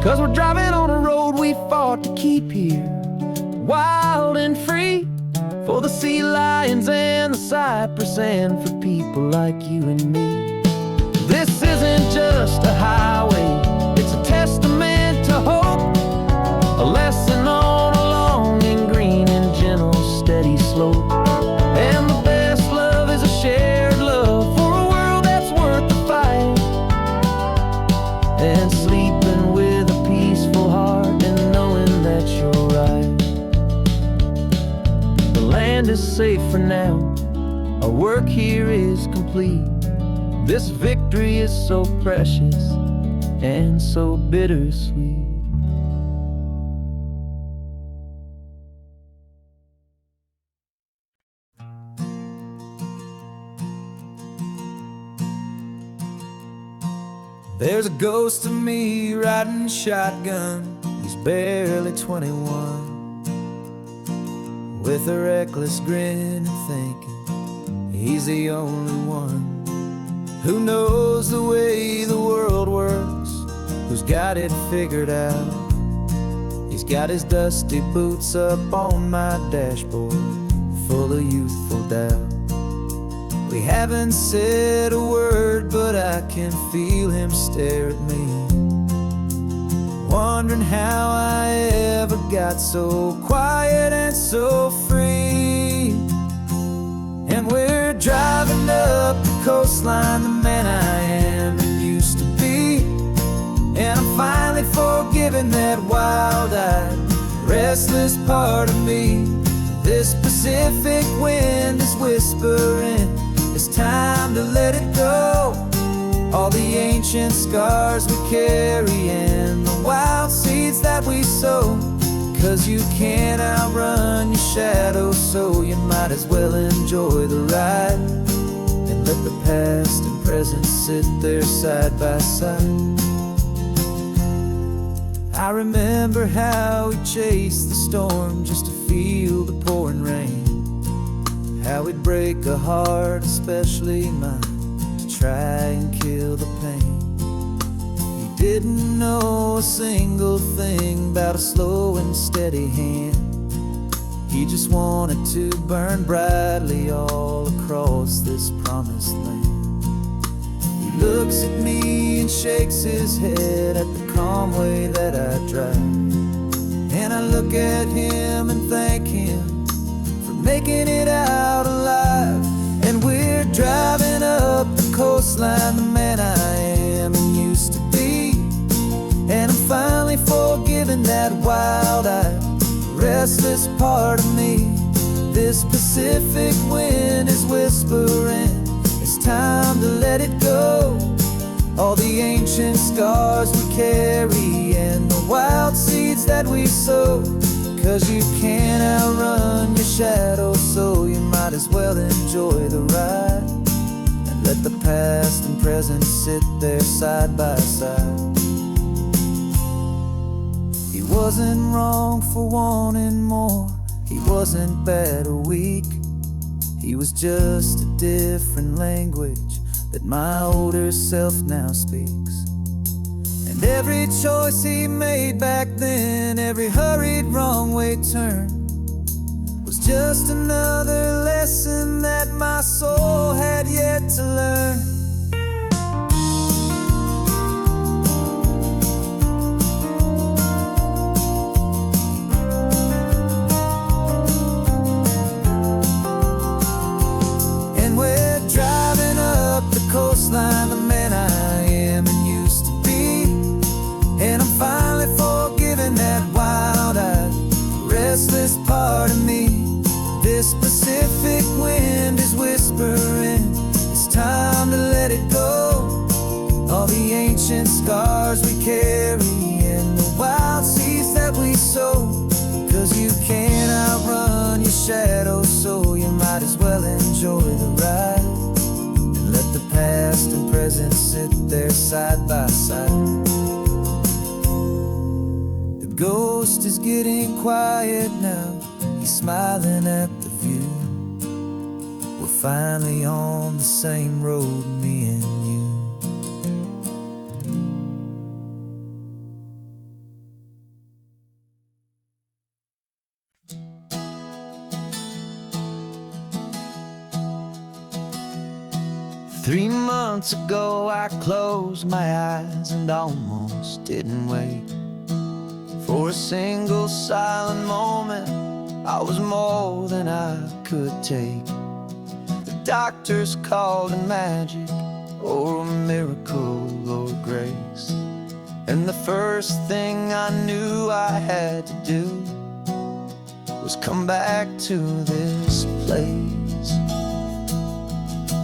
'Cause we're driving on a road we fought to keep here, wild and free, for the sea lions and the cypress and for people like you and me. This isn't just a highway, it's a testament to hope, a lesson on a long and green and gentle steady slope. And the best love is a shared love for a world that's worth the fight, and sleeping with a peaceful heart and knowing that you're right. The land is safe for now, our work here is complete. This victory is so precious and so bittersweet. There's a ghost of me riding shotgun, he's barely 21, with a reckless grin and thinking he's the only one who knows the way the world works, who's got it figured out. He's got his dusty boots up on my dashboard, full of youthful doubt. We haven't said a word, but I can feel him stare at me, wondering how I ever got so quiet and so free. And we're driving up the coastline, the man I am and used to be, and I'm finally forgiving that wild-eyed, restless part of me. This Pacific wind is whispering, it's time to let it go. All the ancient scars we carry and the wild seeds that we sow. 'Cause you can't outrun your shadow, so you might as well enjoy the ride, and let the past and present sit there side by side. I remember how we chased the storm just to feel the pouring rain, how we'd break a heart, especially mine, to try and kill the pain. He didn't know a single thing about a slow and steady hand. He just wanted to burn brightly all across this promised land. He looks at me and shakes his head at the calm way that I drive, and I look at him and thank him for making it out alive. And we're driving up the coastline, the man I am and used to be, and I'm finally forgiving that wild-eyed, restless part of me. This Pacific wind is whispering, it's time to let it go. All the ancient scars we carry and the wild seeds that we sow. 'Cause you can't outrun your shadow, so you might as well enjoy the ride, and let the past and present sit there side by side. He wasn't wrong for wanting more, he wasn't bad or weak. He was just a different language that my older self now speaks. And every choice he made back then, every hurried wrong way turn, was just another lesson that my soul had yet to learn. Coastline, the man I am and used to be, and I'm finally forgiving that wild-eyed, restless part of me. This Pacific wind is whispering, it's time to let it go. All the ancient scars we carry and the wild seeds that we sow. 'Cause you can't outrun your shadow, so you might as well enjoy the ride. Let the past and present sit there side by side. The ghost is getting quiet now, he's smiling at the view. We're finally on the same road, me and you. 3 months ago I closed my eyes and almost didn't wake. For a single silent moment, I was more than I could take. The doctors called it magic, or a miracle, or grace. And the first thing I knew I had to do was come back to this place,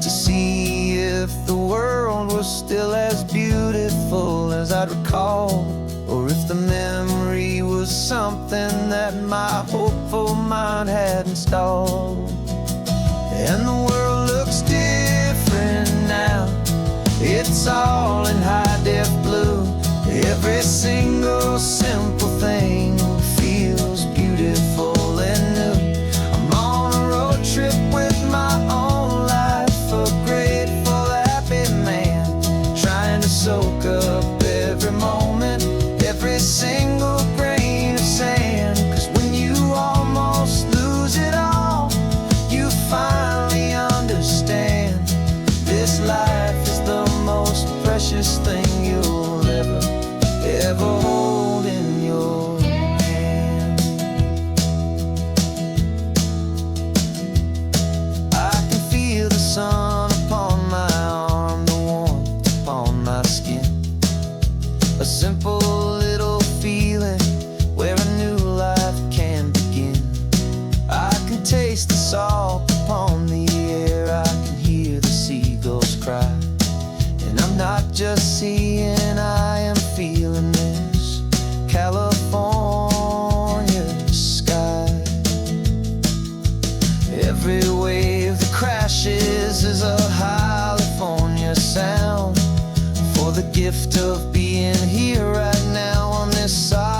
to see if the world was still as beautiful as I'd recall, or if the memory was something that my hopeful mind had installed. And the world looks different now, it's all in high-def blue. Every single simple thing feels beautiful and new. I'm on a road trip with my own life, a grateful, happy man, trying to soak up every moment, every single grain of sand. 'Cause when you almost lose it all, you finally understand this life is the most precious thing you'll ever hold in your hand. I can feel the sun upon my arm, the warmth upon my skin, a simple little feeling where a new life can begin. I can taste the salt upon the air, I can hear the seagulls cry, and I'm not just seeing, I am feeling this California sky. Every wave that crashes is a California sound, for the gift of being here right now on this side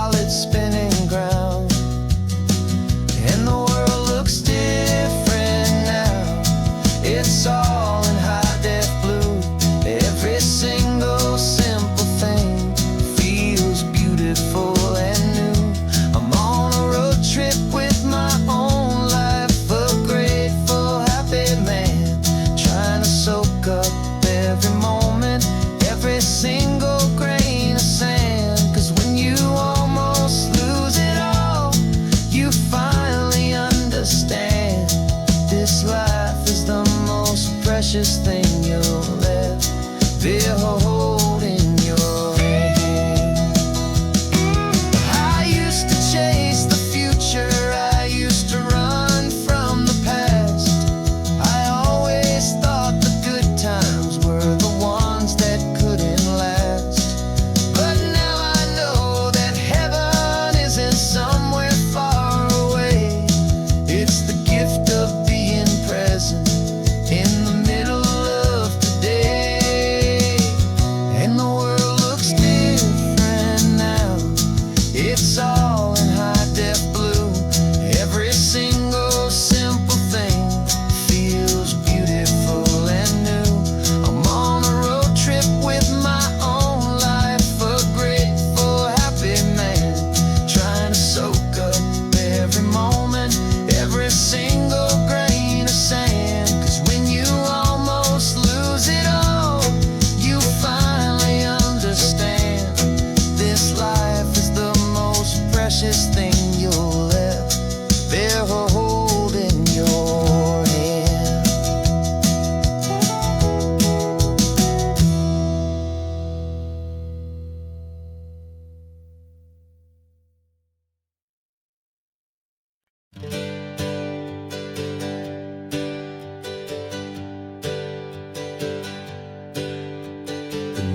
precious thing you'll ever hold in your hand.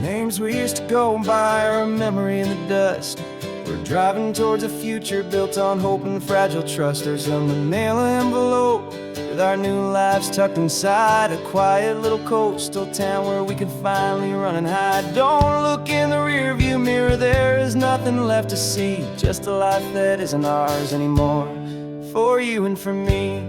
Names we used to go by are a memory in the dust. We're driving towards a future built on hope and fragile trust. There's a manila envelope with our new lives tucked inside, a quiet little coastal town where we can finally run and hide. Don't look in the rearview mirror, there is nothing left to see, just a life that isn't ours anymore, for you and for me.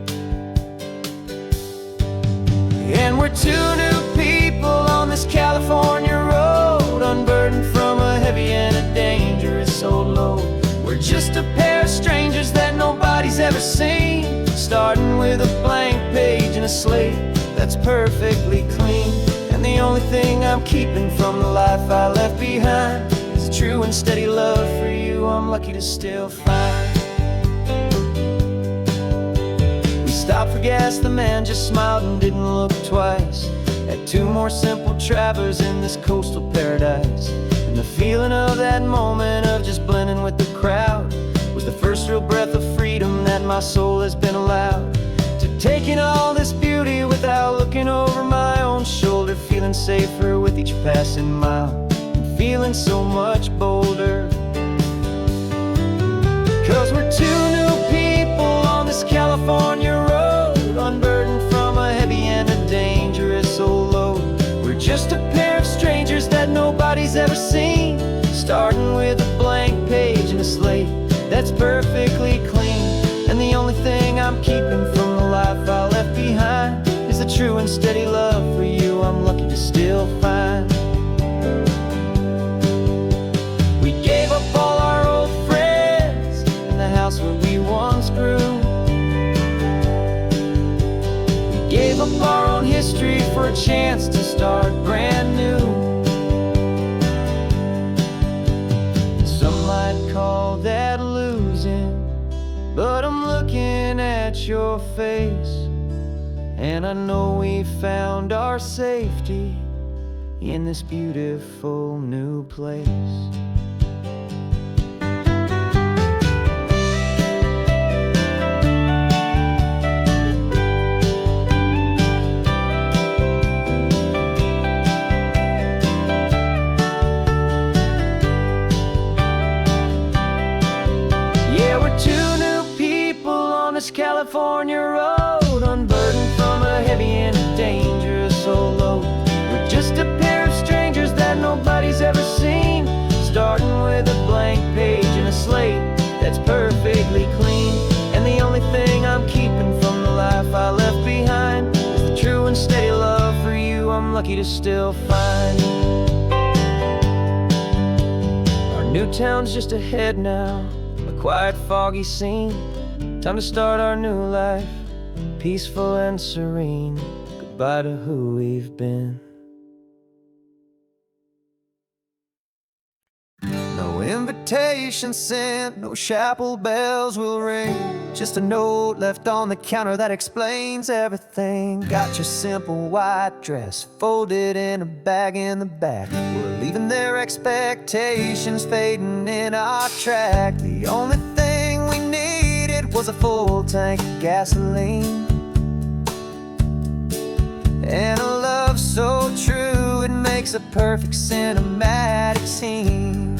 And we're two new people on this California road, unburdened from a heavy and a dangerous old load. We're just a pair of strangers that nobody's ever seen, starting with a blank page and a slate that's perfectly clean. And the only thing I'm keeping from the life I left behind is a true and steady love for you I'm lucky to still find. Stopped for gas, the man just smiled and didn't look twice. Had two more simple travelers in this coastal paradise. And the feeling of that moment of just blending with the crowd was the first real breath of freedom that my soul has been allowed to take in all this beauty without looking over my own shoulder, feeling safer with each passing mile and feeling so much bolder. 'Cause we're two new people on this California road, unburdened from a heavy and a dangerous old load. We're just a pair of strangers that nobody's ever seen, starting with a blank page and a slate that's perfectly clean. And the only thing I'm keeping from the life I left behind is the true and steady love for you I'm lucky to still find. We gave up all our old friends in the house where we once grew. Gave up our own history for a chance to start brand new. Some might call that losing, but I'm looking at your face, and I know we found our safety in this beautiful new place. California road, unburdened from a heavy and a dangerous old load. We're just a pair of strangers that nobody's ever seen, starting with a blank page and a slate that's perfectly clean. And the only thing I'm keeping from the life I left behind is the true and steady love for you I'm lucky to still find. Our new town's just ahead now, a quiet foggy scene. Time to start our new life, peaceful and serene. Goodbye to who we've been. No invitation sent, no chapel bells will ring. Just a note left on the counter that explains everything. Got your simple white dress folded in a bag in the back. We're leaving their expectations fading in our track. The only thing we needed was a full tank of gasoline, and a love so true it makes a perfect cinematic scene.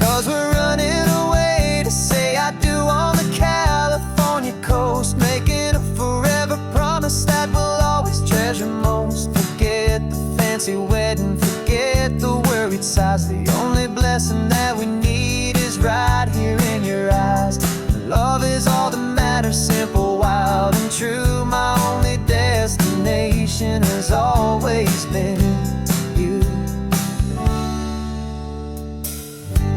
'Cause we're running away to say I do on the California coast, making a forever promise that we'll always treasure most. Forget the fancy wedding, forget the worried sighs. The only blessing that we need is right here in your eyes. Love is all that matters, simple, wild, and true. My only destination has always been you.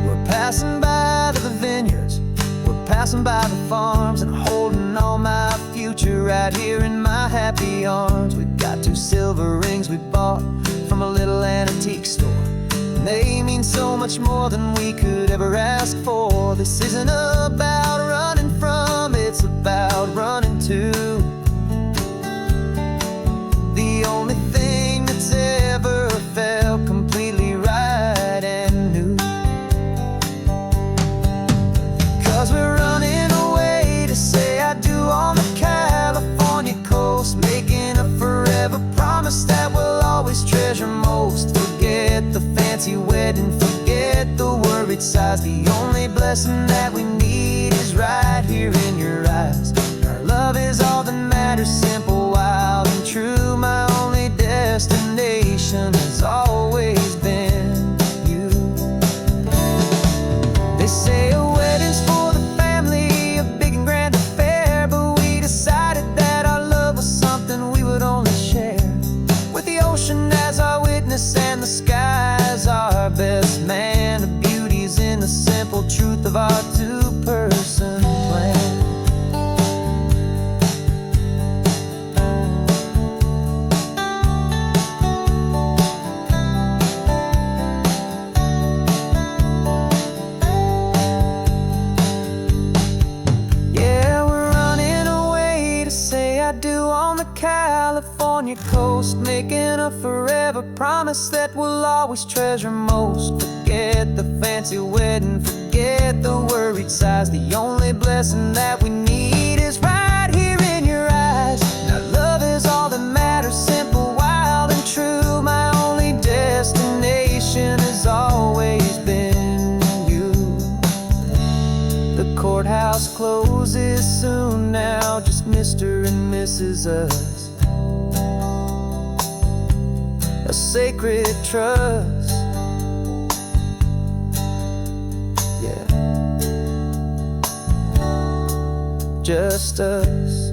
We're passing by the vineyards, we're passing by the farms, and holding all my future right here in my happy arms. We've got 2 silver rings we bought from a little antique store. they mean so much more than we could ever ask for. This isn't about running from, it's about running to the only thing that's ever felt completely right and new. 'Cause we're running away to say I do on the California coast, making a forever promise that we'll always treasure most. Forget the fancy wedding, forget the worried sighs. The only blessing that we need is right here in your eyes. Our love is all that matters, simple, wild, and true. My only destination has always been you. They say a wedding's for the family, a big and grand affair, but we decided that our love was something we would only share with the ocean as our witness and the sky as our best man. The beauty's in the simple truth of our two-person plan. On the California coast, making a forever promise that we'll always treasure most. Forget the fancy wedding, forget the worried sighs. The only blessing that we need is right here in your eyes. Now love is all that matters, simple, wild, and true. My only destination has always been you. The courthouse closes soon now, just Mr. and Mrs. Us. A sacred trust. Yeah. Just us.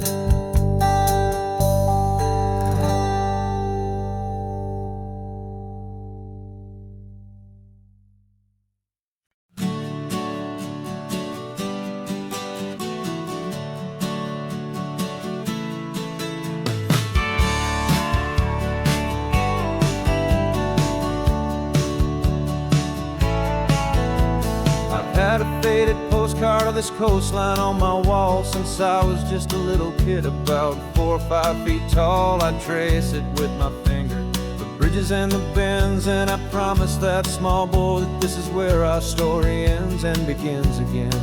Had a faded postcard of this coastline on my wall since I was just a little kid, about 4 or 5 feet tall. I trace it with my finger, the bridges and the bends, and I promised that small boy that this is where our story ends and begins again.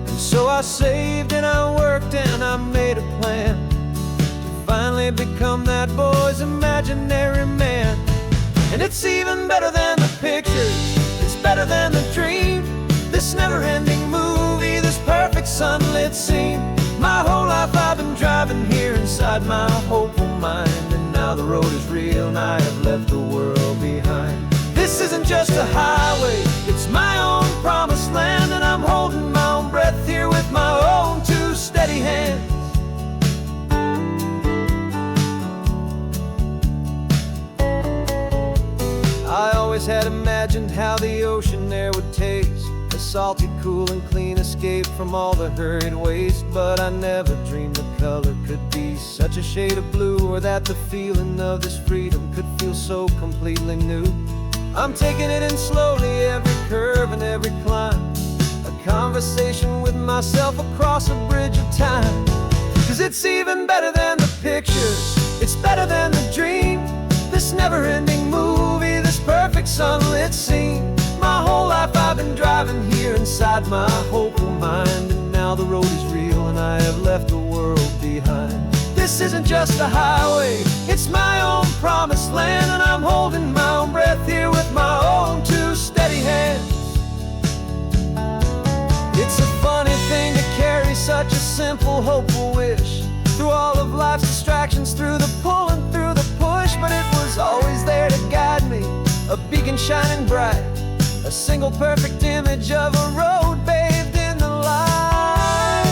And so I saved and I worked and I made a plan to finally become that boy's imaginary man. And it's even better than the pictures, it's better than the dream. This never-ending movie, this perfect sunlit scene. My whole life I've been driving here inside my hopeful mind, and now the road is real and I have left the world behind. This isn't just a highway, it's my own promised land, and I'm holding my own breath here with my own two steady hands. I always had imagined how the ocean there would taste, a salty, cool, and clean escape from all the hurried waste. But I never dreamed the color could be such a shade of blue, or that the feeling of this freedom could feel so completely new. I'm taking it in slowly, every curve and every climb, a conversation with myself across a bridge of time. 'Cause it's even better than the pictures, it's better than the dream. This never-ending movie, this perfect sunlit scene. My whole life I've been driving here inside my hopeful mind, and now the road is real and I have left the world behind. This isn't just a highway, it's my own promised land, and I'm holding my own breath here with my own two steady hands. It's a funny thing to carry such a simple, hopeful wish through all of life's distractions, through the pull and through the push, but it was always there to guide me, a beacon shining bright, a single perfect image of a road bathed in the light.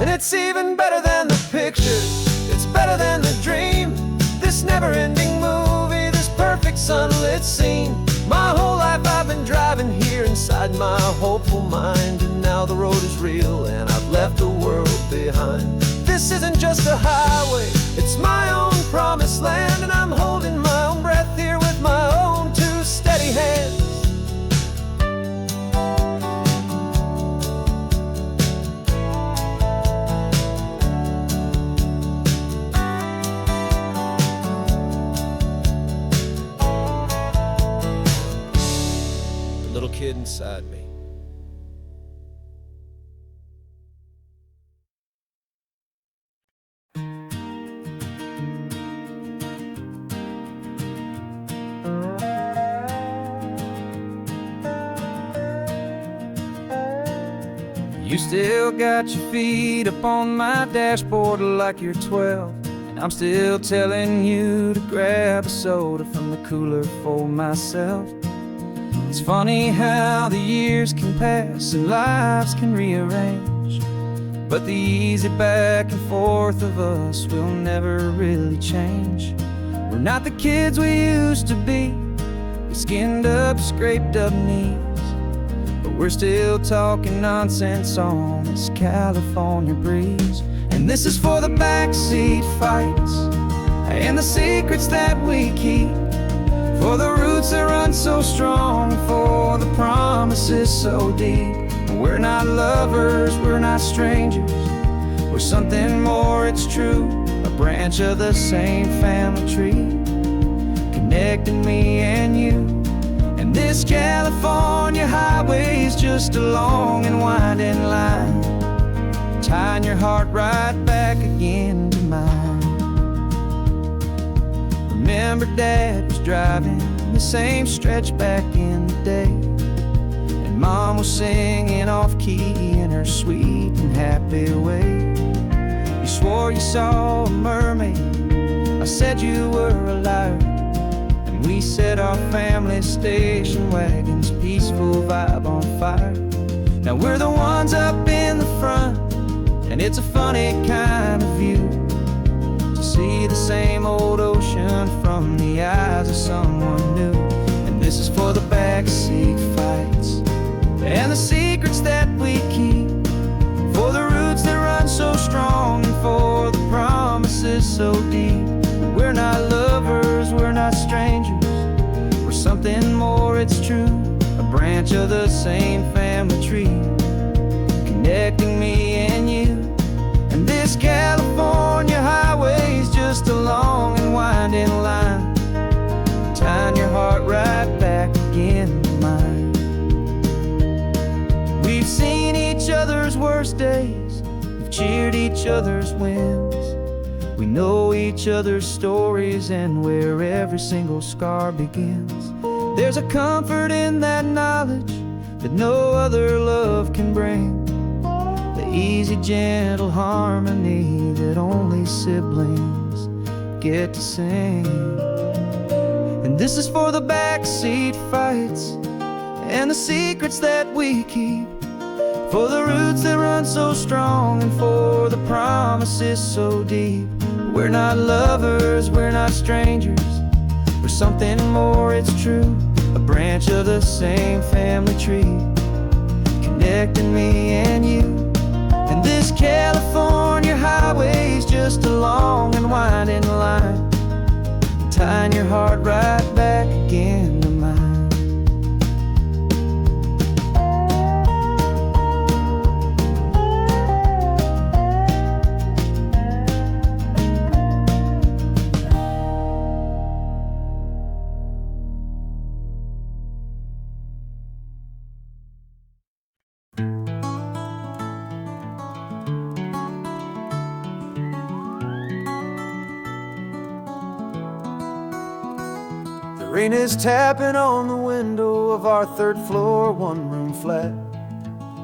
And it's even better than the pictures, it's better than the dream. This never-ending movie, this perfect sunlit scene. My whole life I've I've been driving here inside my hopeful mind, and now the road is real and I've left the world behind. This isn't just a highway, it's my own promised land, and I'm holding my own breath here with my own two steady hands. The little kid inside me. You still got your feet up on my dashboard like you're 12, and I'm still telling you to grab a soda from the cooler for myself. It's funny how the years can pass and lives can rearrange, but the easy back and forth of us will never really change. We're not the kids we used to be, with skinned up, scraped up knees, but we're still talking nonsense on this California breeze. And this is for the backseat fights and the secrets that we keep, for the roots that run so strong, for the promises so deep. We're not lovers, we're not strangers, we're something more, it's true. A branch of the same family tree, connecting me and you. And this California highway is just a long and winding line, tying your heart right back again to mine. Remember Dad was driving the same stretch back in the day, and Mom was singing off-key in her sweet and happy way. You swore you saw a mermaid, I said you were a liar, and we set our family station wagon's peaceful vibe on fire. Now we're the ones up in the front, and it's a funny kind of view to see the same old ocean from the eyes of someone new. And this is for the backseat fights and the secrets that we keep, for the roots that run so strong, and for the promises so deep. We're not lovers, we're not strangers, we're something more, it's true. A branch of the same family tree, connecting me and you. And this California highway is just a long and winding line, tying your heart right back again to mine. We've seen each other's worst days, we've cheered each other's wins, we know each other's stories and where every single scar begins. There's a comfort in that knowledge that no other love can bring, the easy, gentle harmony that only siblings get to sing. And this is for the backseat fights and the secrets that we keep, for the roots that run so strong, and for the promises so deep. We're not lovers, we're not strangers, we're something more, it's true. A branch of the same family tree, connecting me and you. And this California highway is just a long and winding line, tying your heart right back again to mine. Rain is tapping on the window of our third floor, one-room flat.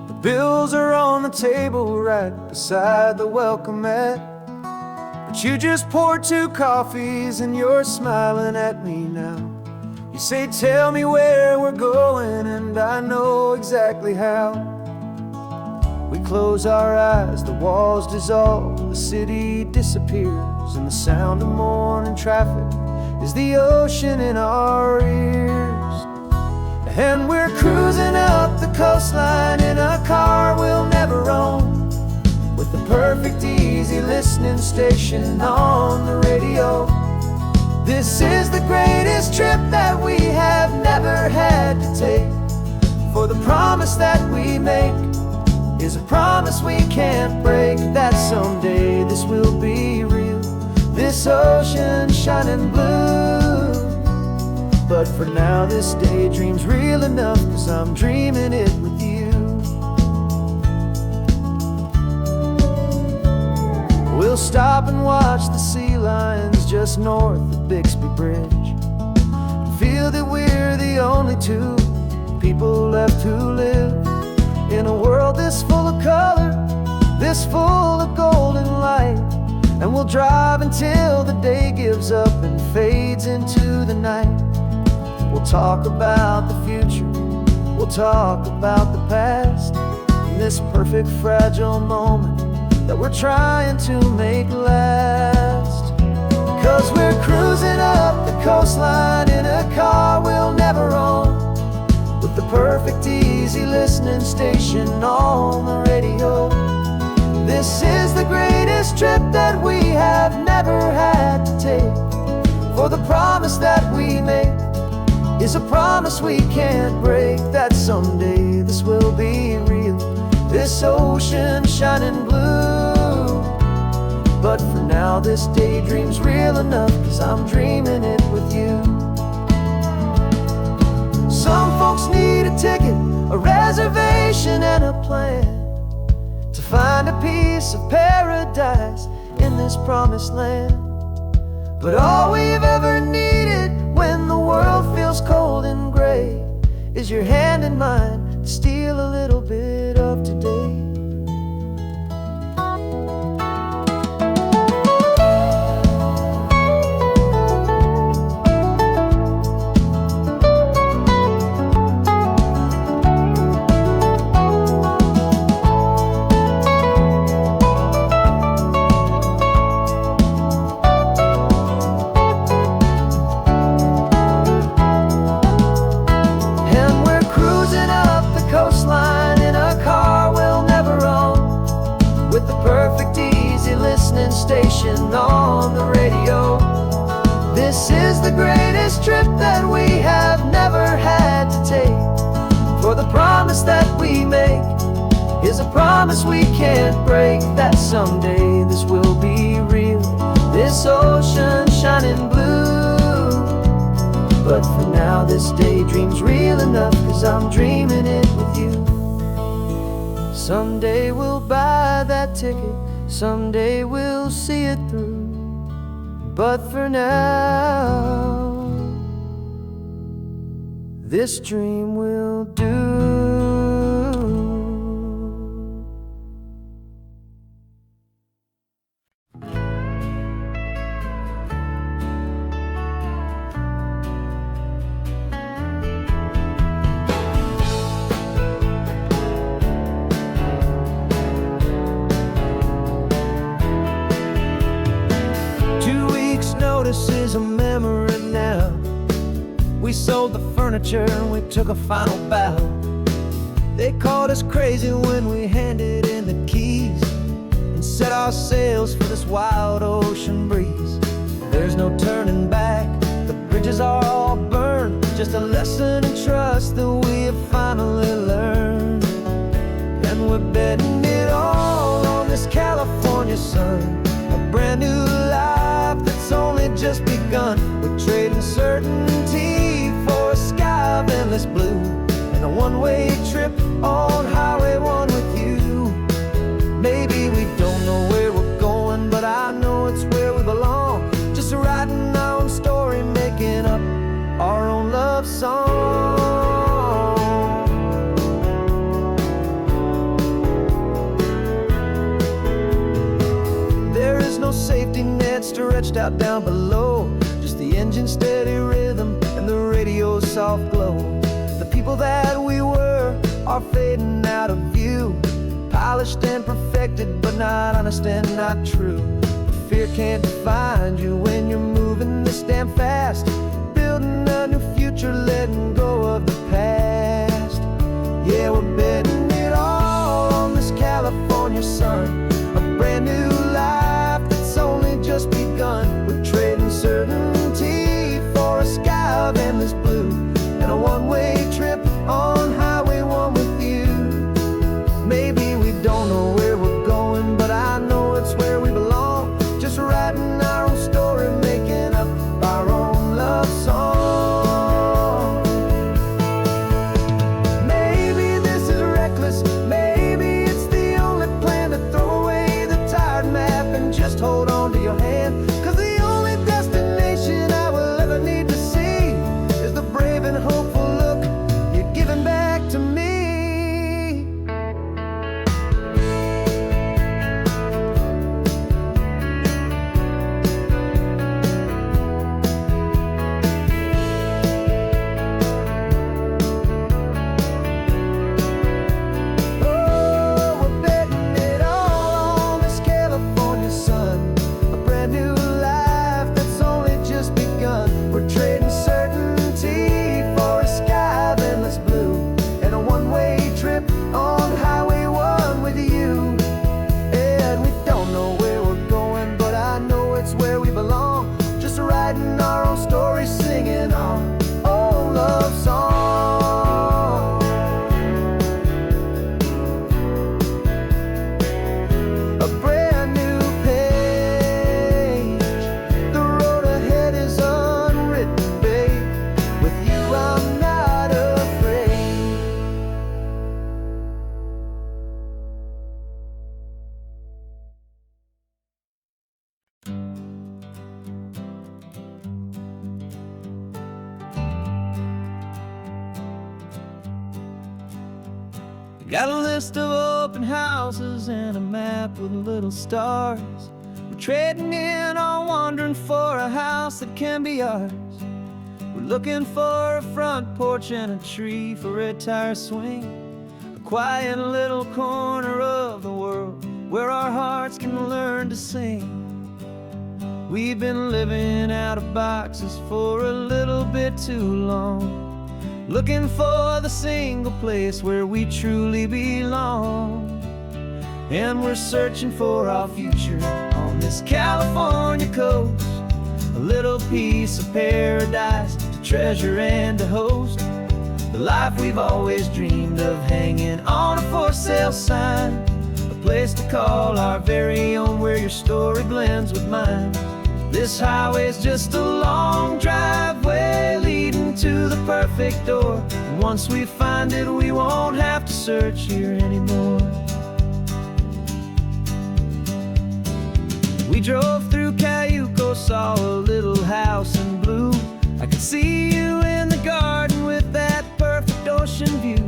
The bills are on the table right beside the welcome mat. But you just poured 2 coffees and you're smiling at me now. You say, tell me where we're going, and I know exactly how. We close our eyes, the walls dissolve, the city disappears, and the sound of morning traffic is the ocean in our ears. And we're cruising up the coastline in a car we'll never own, with the perfect easy listening station on the radio. This is the greatest trip that we have never had to take, for the promise that we make is a promise we can't break, that someday this will be real, this ocean shining blue. But for now this daydream's real enough, 'cause I'm dreaming it with you. We'll stop and watch the sea lions just north of Bixby Bridge, and feel that we're the only two people left who live in a world this full of color, this full of golden light. And we'll drive until the day gives up and fades into the night. We'll talk about the future, we'll talk about the past, in this perfect fragile moment that we're trying to make last. 'Cause we're cruising up the coastline in a car we'll never own, with the perfect easy listening station on the radio. This is the greatest trip that we have never had to take, for the promise that we make is a promise we can't break, that someday this will be real, this ocean shining blue. But for now this daydream's real enough, 'cause I'm dreaming it with you. Some folks need a ticket, a reservation and a plan to find a piece of paradise in this promised land. But all we've ever needed when the world feels cold and gray is your hand in mine to steal a little bit of today. Station on the radio. This is the greatest trip that we have never had to take, for the promise that we make is a promise we can't break, that someday this will be real, this ocean shining blue. But for now this daydream's real enough, 'cause I'm dreaming it with you. Someday we'll buy that ticket, someday we'll see it through, but for now this dream will do. 2 weeks notice is a memory now. We sold the furniture and we took a final bow. They called us crazy when we handed in the keys and set our sails for this wild ocean breeze. There's no turning back, the bridges are all burned, just a lesson in trust that we have finally learned. And we're betting it all on this California sun, a brand new life that's only just begun. We're trading certainty for a sky of endless blue, and a one-way trip on Highway 1 with you. Maybe we don't know where we're going, but I know it's where we belong, just writing our own story, making up our own love song. There is no safety net stretched out down below, just the engine's steady rhythm and the radio's soft glow. The people that we were are fading out of view, polished and perfected, but not honest and not true. Fear can't find you when you're moving this damn fast, building a new future future, letting go of the past. Yeah, we're betting it all on this California sun, a brand new life that's only just begun. We're trading certainty for a sky of endless blue, and a one-way trip on Highway 1 with you. Maybe we don't know where we're going, but I know it's where we belong. Just writing our own story, making up our own love song. Maybe this is reckless, maybe it's the only plan to throw away the tired map and just hold on to your hand. 'Cause the only destination I will ever need to see is the brave and hopeful look you're giving back to me. Got a list of open houses and a map with little stars. We're trading in on wandering for a house that can be ours. We're looking for a front porch and a tree for a tire swing, a quiet little corner of the world where our hearts can learn to sing. We've been living out of boxes for a little bit too long, looking for the single place where we truly belong. And we're searching for our future on this California coast, a little piece of paradise to treasure and to host, the life we've always dreamed of, hanging on a for sale sign, a place to call our very own, where your story blends with mine. This highway's just a long driveway leading to the perfect door, and once we find it, we won't have to search here anymore. We drove through Cayuco, saw a little house in blue. I could see you in the garden with that perfect ocean view.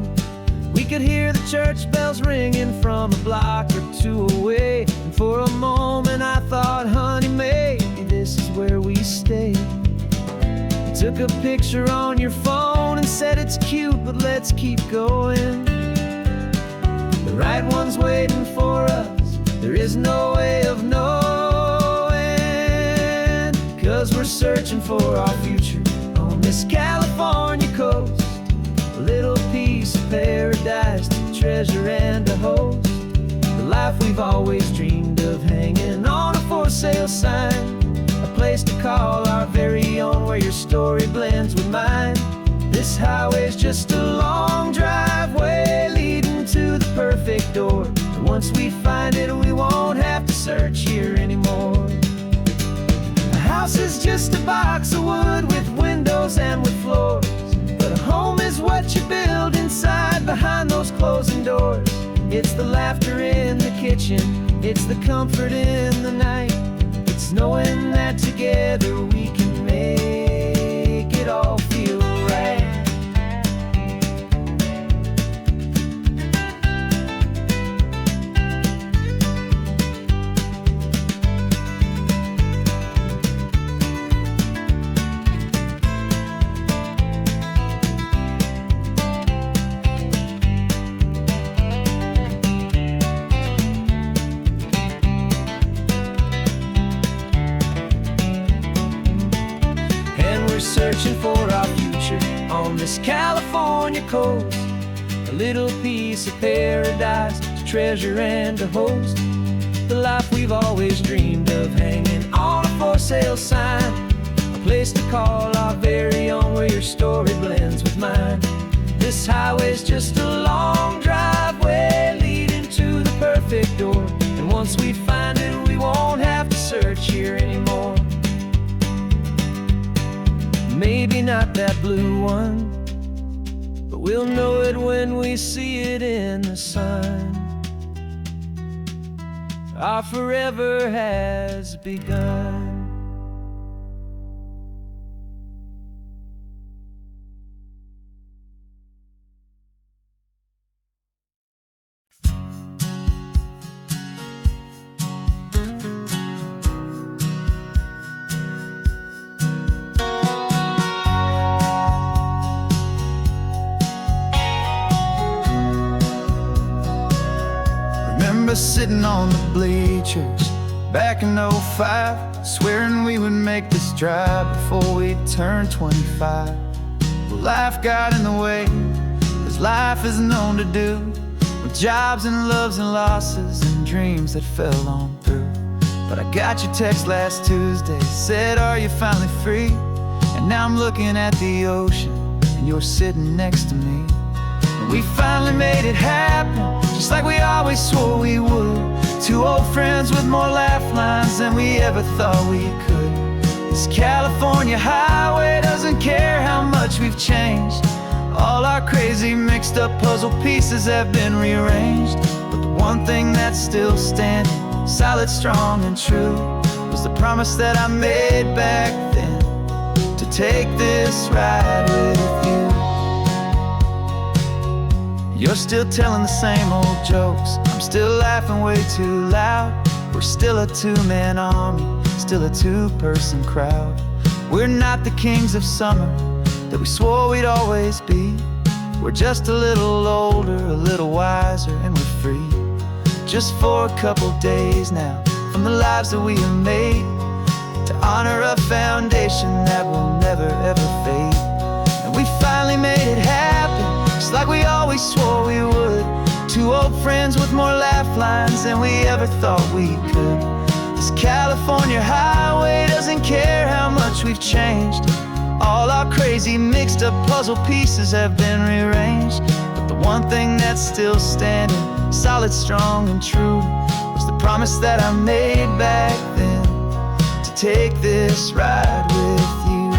We could hear the church bells ringing from a block or two away, and for a moment I thought, honey, maybe this is where we stay. You took a picture on your phone and said it's cute, but let's keep going. The right one's waiting for us, there is no way of knowing, 'cause we're searching for our future on this California coast, a little piece of paradise to treasure and to host, the life we've always dreamed of, hanging on a for sale sign, a place to call our very own, where your story blends with mine. This highway's just a long driveway leading to the perfect door, and once we find it, we won't have to search here anymore. A house is just a box of wood with windows and with floors, but a home is what you build inside behind those closing doors. It's the laughter in the kitchen, it's the comfort in the night, it's knowing that together we can make it all feel right. Searching for our this California coast, a little piece of paradise to treasure and to host. The life we've always dreamed of, hanging on a for sale sign, a place to call our very own, where your story blends with mine. This highway's just a long driveway leading to the perfect door, and once we find it, we won't have to search here anymore. Maybe not that blue one, but we'll know it when we see it in the sun. Our forever has begun. Remember sitting on the bleachers back in '05, swearing we would make this drive before we turned 25. Well, life got in the way, as life is known to do, with jobs and loves and losses and dreams that fell on through. But I got your text last Tuesday, said, are you finally free? And now I'm looking at the ocean, and you're sitting next to me. And we finally made it happen, just like we always swore we would. Two old friends with more laugh lines than we ever thought we could. This California highway doesn't care how much we've changed. All our crazy mixed up puzzle pieces have been rearranged. But the one thing that's still standing, solid, strong and true, was the promise that I made back then, to take this ride with you. You're still telling the same old jokes, I'm still laughing way too loud. We're still a two-man army, still a two-person crowd. We're not the kings of summer that we swore we'd always be. We're just a little older, a little wiser, and we're free. Just for a couple days now, from the lives that we have made, to honor a foundation that will never ever fade. And we finally made it happen, just like we always swore we would. Two old friends with more laugh lines than we ever thought we could. This California highway doesn't care how much we've changed. All our crazy mixed up puzzle pieces have been rearranged. But the one thing that's still standing, solid, strong and true, was the promise that I made back then, to take this ride with you.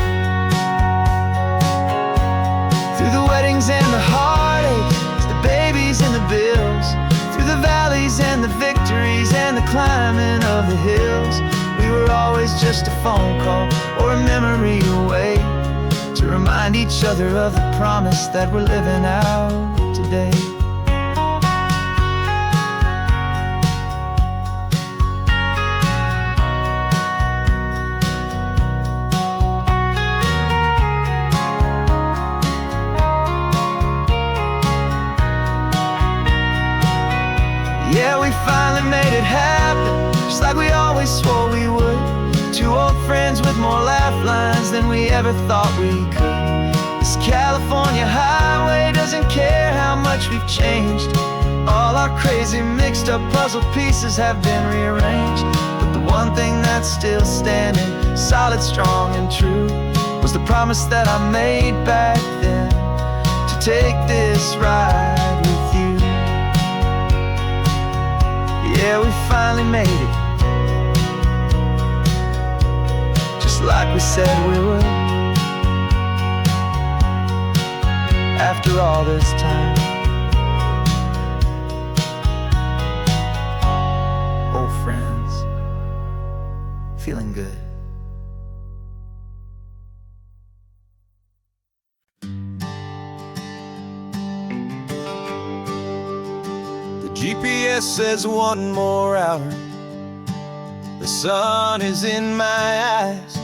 Through the weddings and the heartaches, the babies and the bills, through the valleys and the victories and the climbing of the hills, we were always just a phone call or a memory away, to remind each other of the promise that we're living out today. Yeah, we finally made it happen, just like we always swore we would. Two old friends with more laugh lines than we ever thought we could. This California highway doesn't care how much we've changed. All our crazy mixed up puzzle pieces have been rearranged. But the one thing that's still standing, solid, strong and true, was the promise that I made back then, to take this ride with you. Yeah, we finally made it, just like we said we would. After all this time, old friends, feeling good. GPS says one more hour. The sun is in my eyes.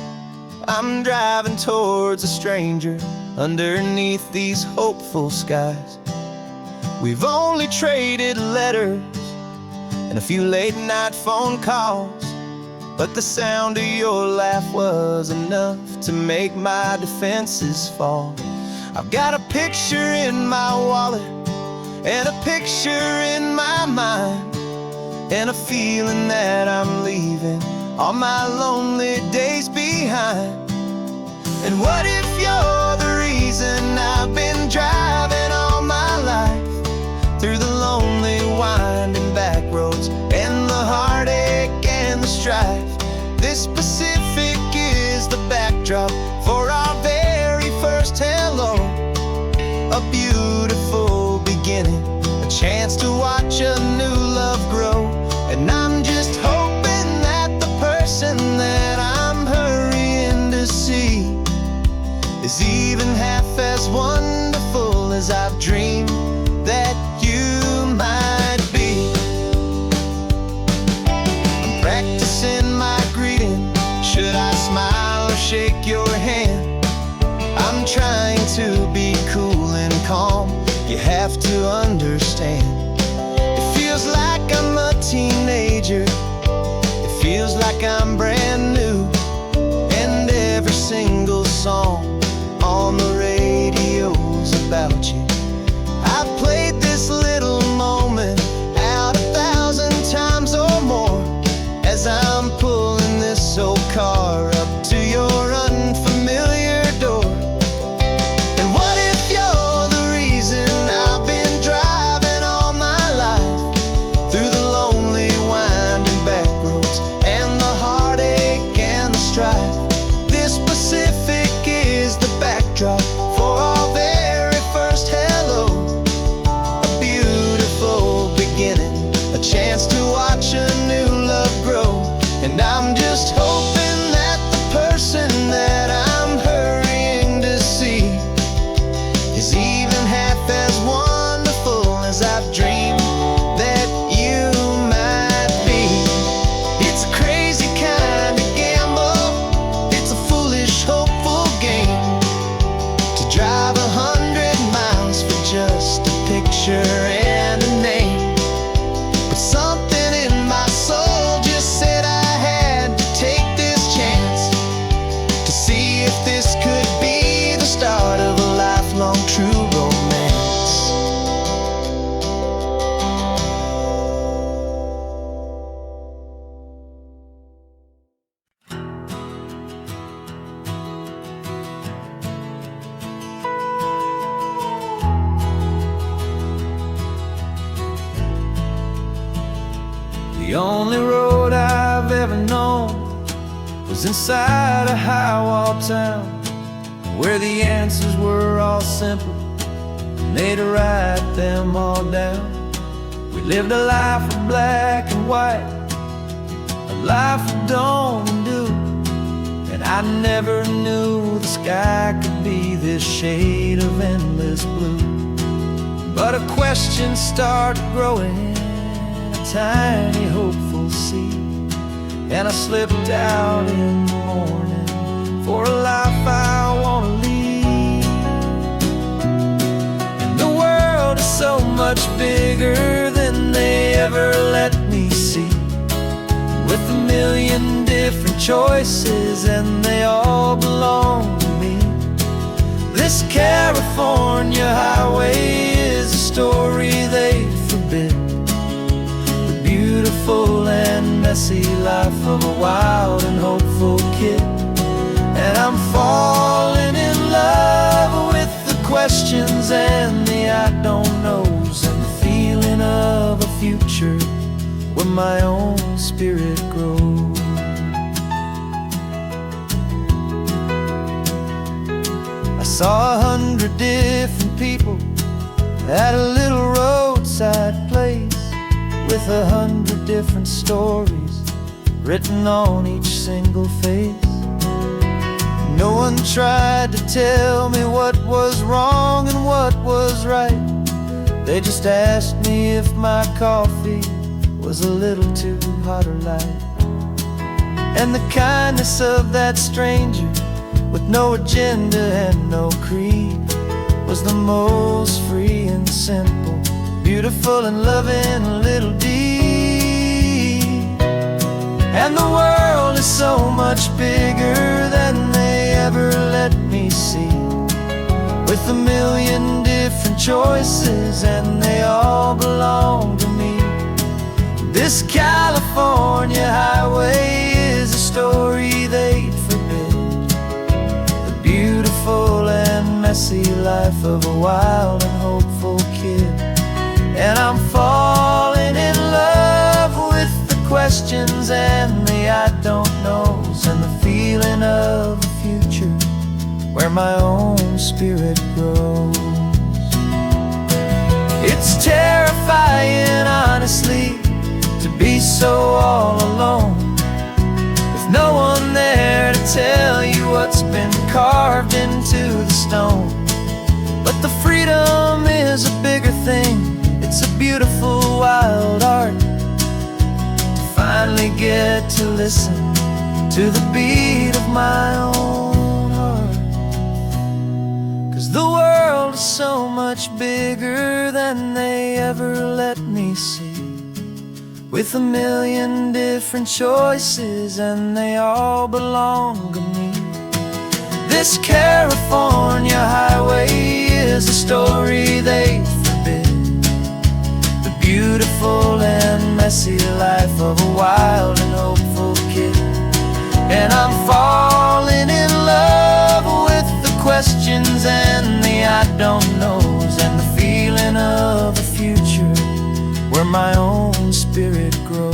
I'm driving towards a stranger underneath these hopeful skies. We've only traded letters and a few late night phone calls, but the sound of your laugh was enough to make my defenses fall. I've got a picture in my wallet, and a picture in my mind, and a feeling that I'm leaving all my lonely days behind. And what if you're the reason I've been driving all my life, through the lonely winding back roads and the heartache and the strife? This Pacific is the backdrop for our very first hello, a beautiful beginning, a chance to watch a new love grow. And I'm just hoping that the person that I'm hurrying to see is even half as wonderful as I've dreamed that you might be. I'm practicing my greeting. Should I smile or shake your hand? I'm trying to be cool and calm. You have to understand. It feels like I'm a teenager. It feels like I'm brand new. And every single song on the radio's about you. I've played this little moment out 1,000 times or more, as I'm pulling this old car up to your unfamiliar door. And what if you're the reason I've been driving all my life, through the lonely winding back roads and the heartache and the strife? This Pacific is the backdrop for our very first hello, a beautiful beginning, a chance to watch a new love grow. And I'm just hoping that the person that I'm hurrying to see is even half as wonderful as I've dreamed that you might be. It's a crazy kind of gamble, it's a foolish, hopeful game, to drive 100 miles for just a picture and a name. But something in my soul just said I had to take this chance, to see if this could be the start of a lifelong true romance. The only road I've ever known was inside a high-wall town, where the answers were all simple, and they'd write them all down. We lived a life of black and white, a life of dawn and dew, and I never knew the sky could be this shade of endless blue. But a question started growing, a tiny hopeful seed, and I slipped out in the morning for a life I want to lead. And the world is so much bigger than they ever let me see, with a million different choices and they all belong to me. This California highway is a story they forbid, the beautiful and messy life of a wild and hopeful kid. And I'm falling in love with the questions and the I don't knows, and the feeling of a future where my own spirit grows. I saw 100 different people at a little roadside place, with 100 different stories written on each single face. No one tried to tell me what was wrong and what was right. They just asked me if my coffee was a little too hot or light. And the kindness of that stranger, with no agenda and no creed, was the most free and simple, beautiful and loving little deed. And the world is so much bigger than they ever let me see, with a million different choices, and they all belong to me. This California highway is a story they'd forbid, the beautiful and messy life of a wild and hopeful kid. And I'm falling in love with the questions and the I don't knows, and the feeling of a future where my own spirit grows. It's terrifying, honestly, to be so all alone, with no one there to tell you what's been carved into the stone. But the freedom is a bigger thing. It's a beautiful wild art to finally get to listen to the beat of my own heart. 'Cause the world is so much bigger than they ever let me see, with a million different choices, and they all belong to me. This California highway is a story they forbid, the beautiful and messy life of a wild and hopeful kid. And I'm falling in love with the questions and the I don't knows, and the feeling of a future where my own spirit grows.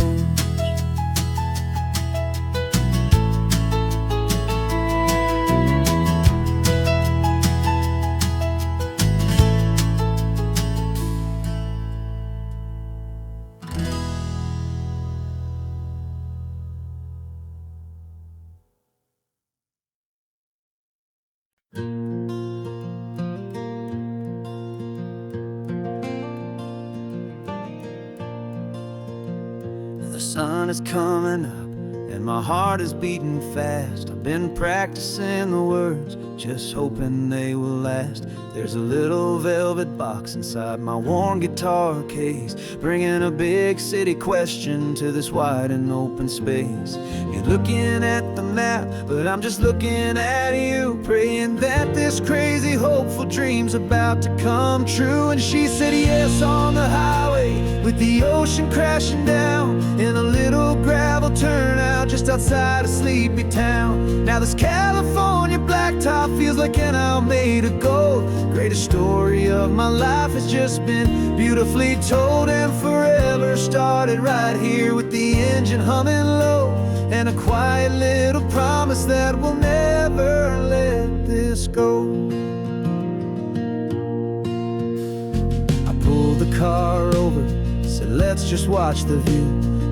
The sun is coming up and my heart is beating fast. I've been practicing the words, just hoping they will last. There's a little velvet box inside my worn guitar case, bringing a big city question to this wide and open space. You're looking at the map, but I'm just looking at you, praying that this crazy hopeful dream's about to come true. And she said yes on the highway, with the ocean crashing down in a little gravel turnout just outside a sleepy town. Now this California blacktop feels like an owl made of gold. Greatest story of my life has just been beautifully told, and forever started right here with the engine humming low, and a quiet little promise that we'll never let this go. I pulled the car over, said let's just watch the view.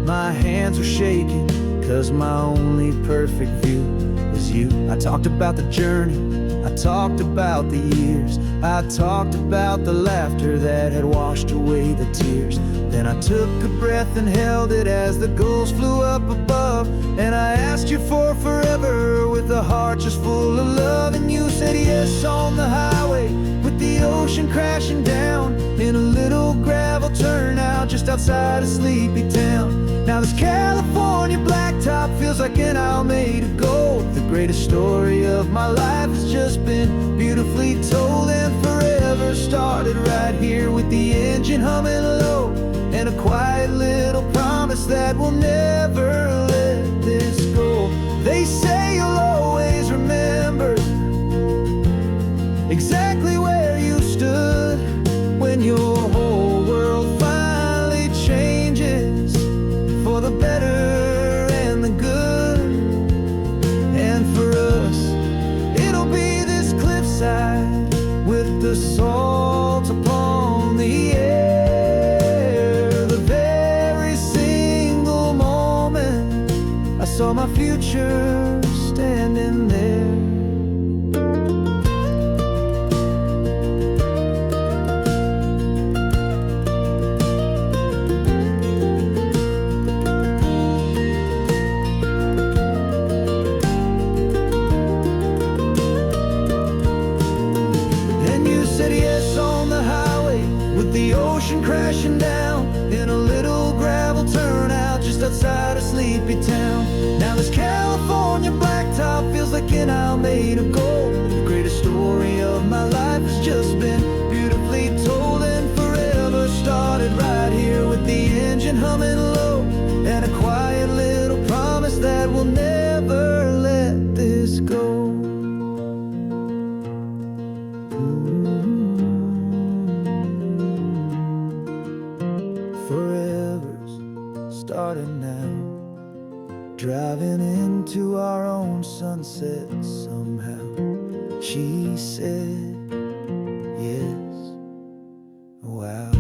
My hands were shaking, 'cause my only perfect view was you. I talked about the journey, I talked about the years, I talked about the laughter that had washed away the tears. Then I took a breath and held it as the gulls flew up above, and I asked you for forever with a heart just full of love. And you said yes on the highway, with the ocean crashing down in a little gravel turnout just outside a sleepy town. Now this California blacktop feels like an owl made of gold. The greatest story of my life has just been beautifully told, and forever started right here with the engine humming low, and a quiet little promise that we'll never let this go. They say you'll always remember exactly where you stood when your whole world finally changes for the better and the good. And for us, it'll be this cliffside with the salt upon the air. The very single moment I saw my future standing there. Crashing down in a little gravel turnout just outside a sleepy town. Now this California blacktop feels like an owl made of gold. The greatest story story of my life has just been beautifully told, and forever started right here with the engine humming low, and a quiet little promise that we'll never let this go. Forever's starting now, driving into our own sunset somehow. She said, yes, wow.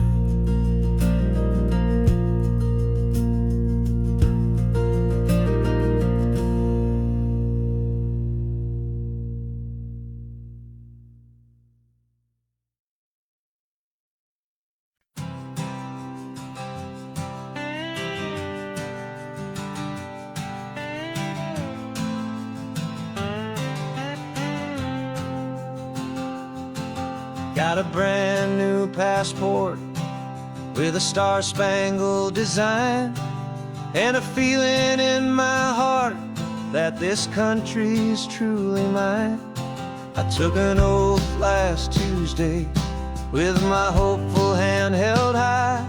Got a brand new passport with a star-spangled design, and a feeling in my heart that this country's truly mine. I took an oath last Tuesday with my hopeful hand held high,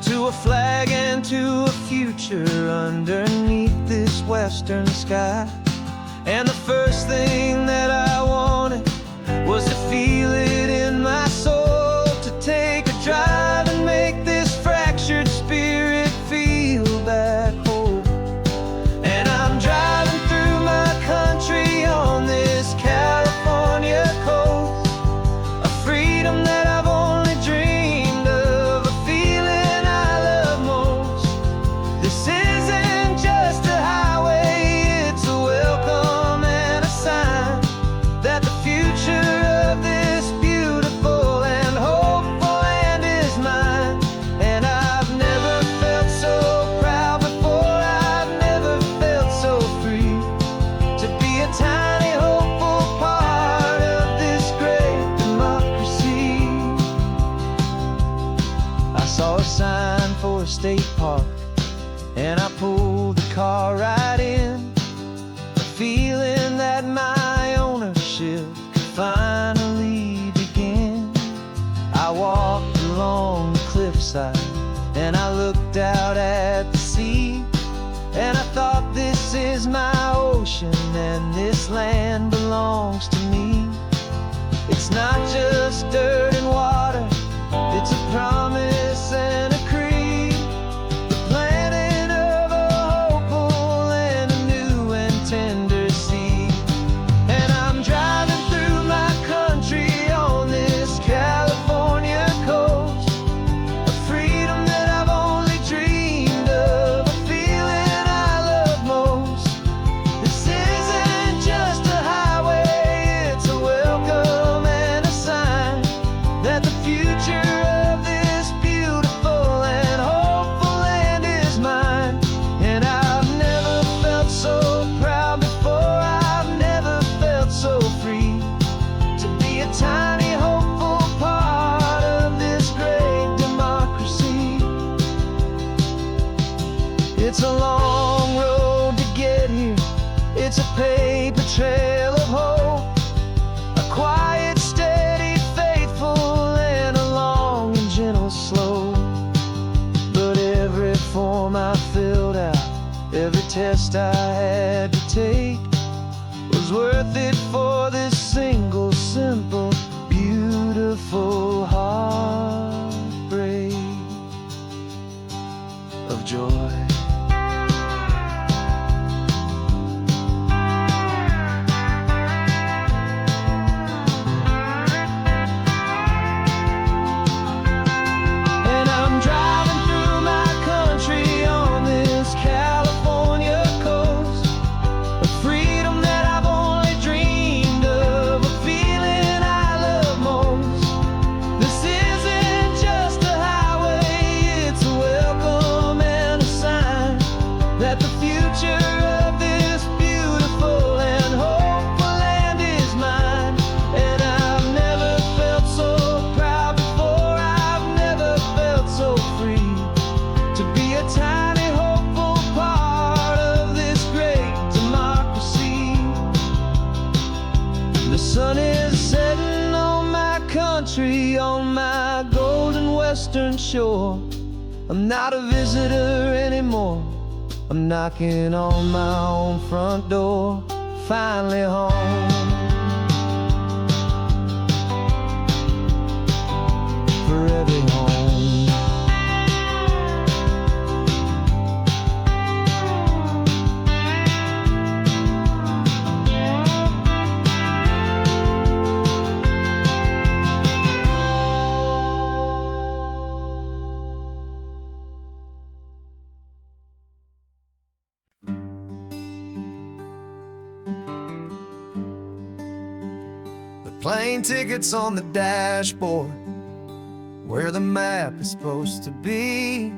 to a flag and to a future underneath this western sky. And the first thing that I wanted was to feel it in my soul, to take a drive and make this fractured spirit feel back home. And I'm driving through my country on this California coast, a freedom that I've only dreamed of, a feeling I love most. This isn't just a highway, it's a welcome and a sign that the future of this beautiful and hopeful land is mine. And I've never felt so proud before, I've never felt so free, to be a tiny hopeful part of this great democracy. I saw a sign for a state park, and I pulled the car right in, a feeling that my ownership could finally begin. I walked along the cliffside and I looked out at the sea, and I thought, this is my ocean and this land belongs to me. It's not just dirt and water, it's a promise and a creed, the planting of a hopeful and a new and tender seed. And I'm driving through my country on this California coast, a freedom that I've only dreamed of, a feeling I love most. This isn't just a highway, it's a welcome and a sign that the future of this beautiful and hopeful land is mine. And I've never felt so proud before, I've never felt so free, to be a tiny hopeful part of this great democracy. It's a long road to get here, it's a paper trail of hope, a quiet, steady, faithful, and a long and gentle slope. But every form I filled out, every test I had to take, was worth it for this single, simple, beautiful heartbreak of joy. And I'm driving through my country on this California coast, a freedom that I've only dreamed of, a feeling I love most. This isn't just a highway, it's a welcome and a sign western shore. I'm not a visitor anymore. I'm knocking on my own front door, finally home. Forever home. Plane tickets on the dashboard, where the map is supposed to be.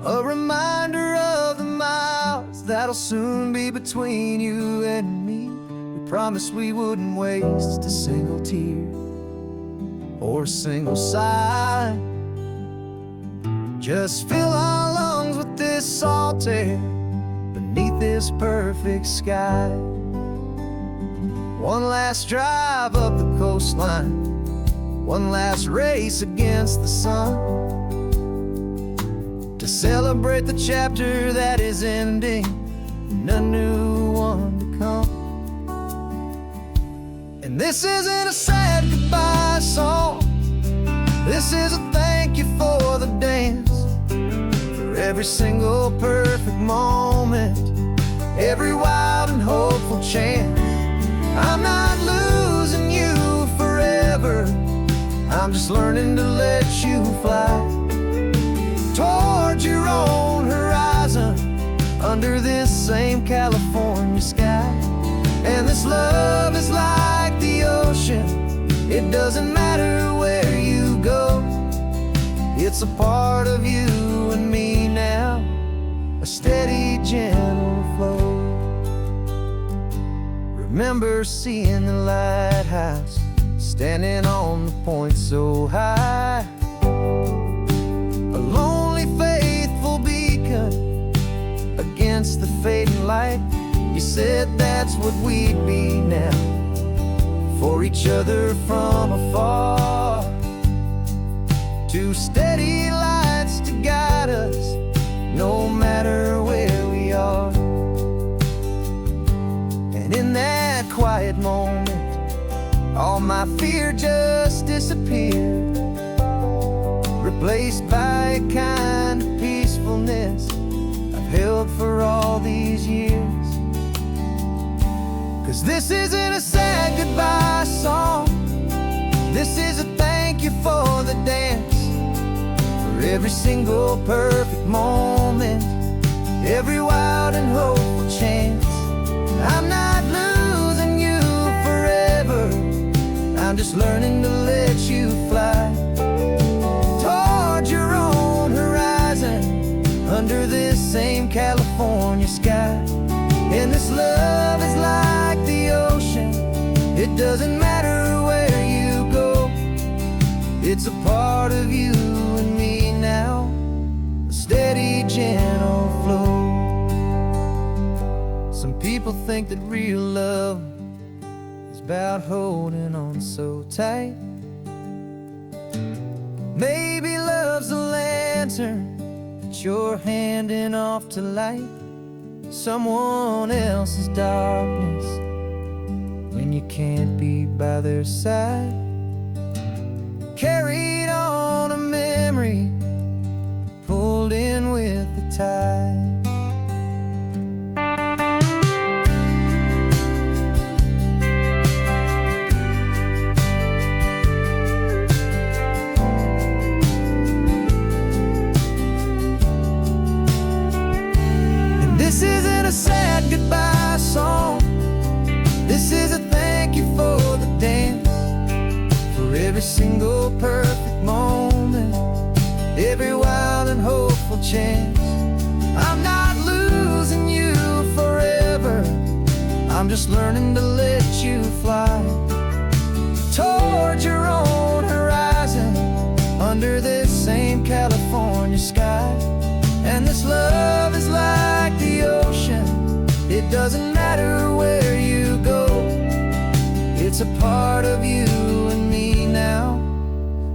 A reminder of the miles that'll soon be between you and me. We promised we wouldn't waste a single tear or a single sigh. Just fill our lungs with this salt air beneath this perfect sky. One last drive up the coastline, one last race against the sun, to celebrate the chapter that is ending and a new one to come. And this isn't a sad goodbye song, this is a thank you for the dance, for every single perfect moment, every wild and hopeful chance. I'm not losing you forever, I'm just learning to let you fly towards your own horizon, under this same California sky. And this love is like the ocean, it doesn't matter where you go, it's a part of you and me now, a steady, gentle flow. Remember seeing the lighthouse, standing on the point so high, a lonely, faithful beacon against the fading light. You said that's what we'd be now, for each other from afar. Two steady lights to guide us, no matter where we are. And in that quiet moment, all my fear just disappeared, replaced by a kind of peacefulness I've held for all these years. 'Cause this isn't a sad goodbye song, this is a thank you for the dance, for every single perfect moment, every wild and hopeful chance. I'm not losing you forever, I'm just learning to let you fly towards your own horizon, under this same California sky. And this love is like the ocean, it doesn't matter where you go, it's a part of you and me now, a steady, gentle flow. Some people think that real love is about holding on so tight. Maybe love's a lantern that you're handing off to light someone else's darkness when you can't be by their side. Carried on a memory, pulled in with the tide. This isn't a sad goodbye song, this is a thank you for the dance, for every single perfect moment, every wild and hopeful chance. I'm not losing you forever, I'm just learning to let you fly towards your own horizon, under this same California sky. And this love is like the ocean, it doesn't matter where you go, it's a part of you and me now,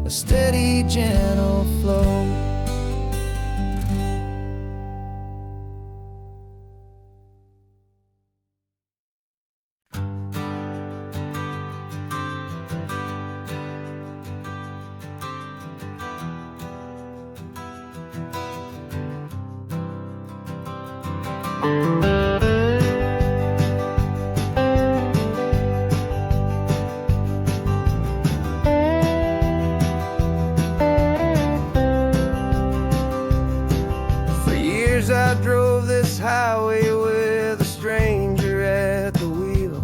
a steady, gentle flow. For years I drove this highway with a stranger at the wheel,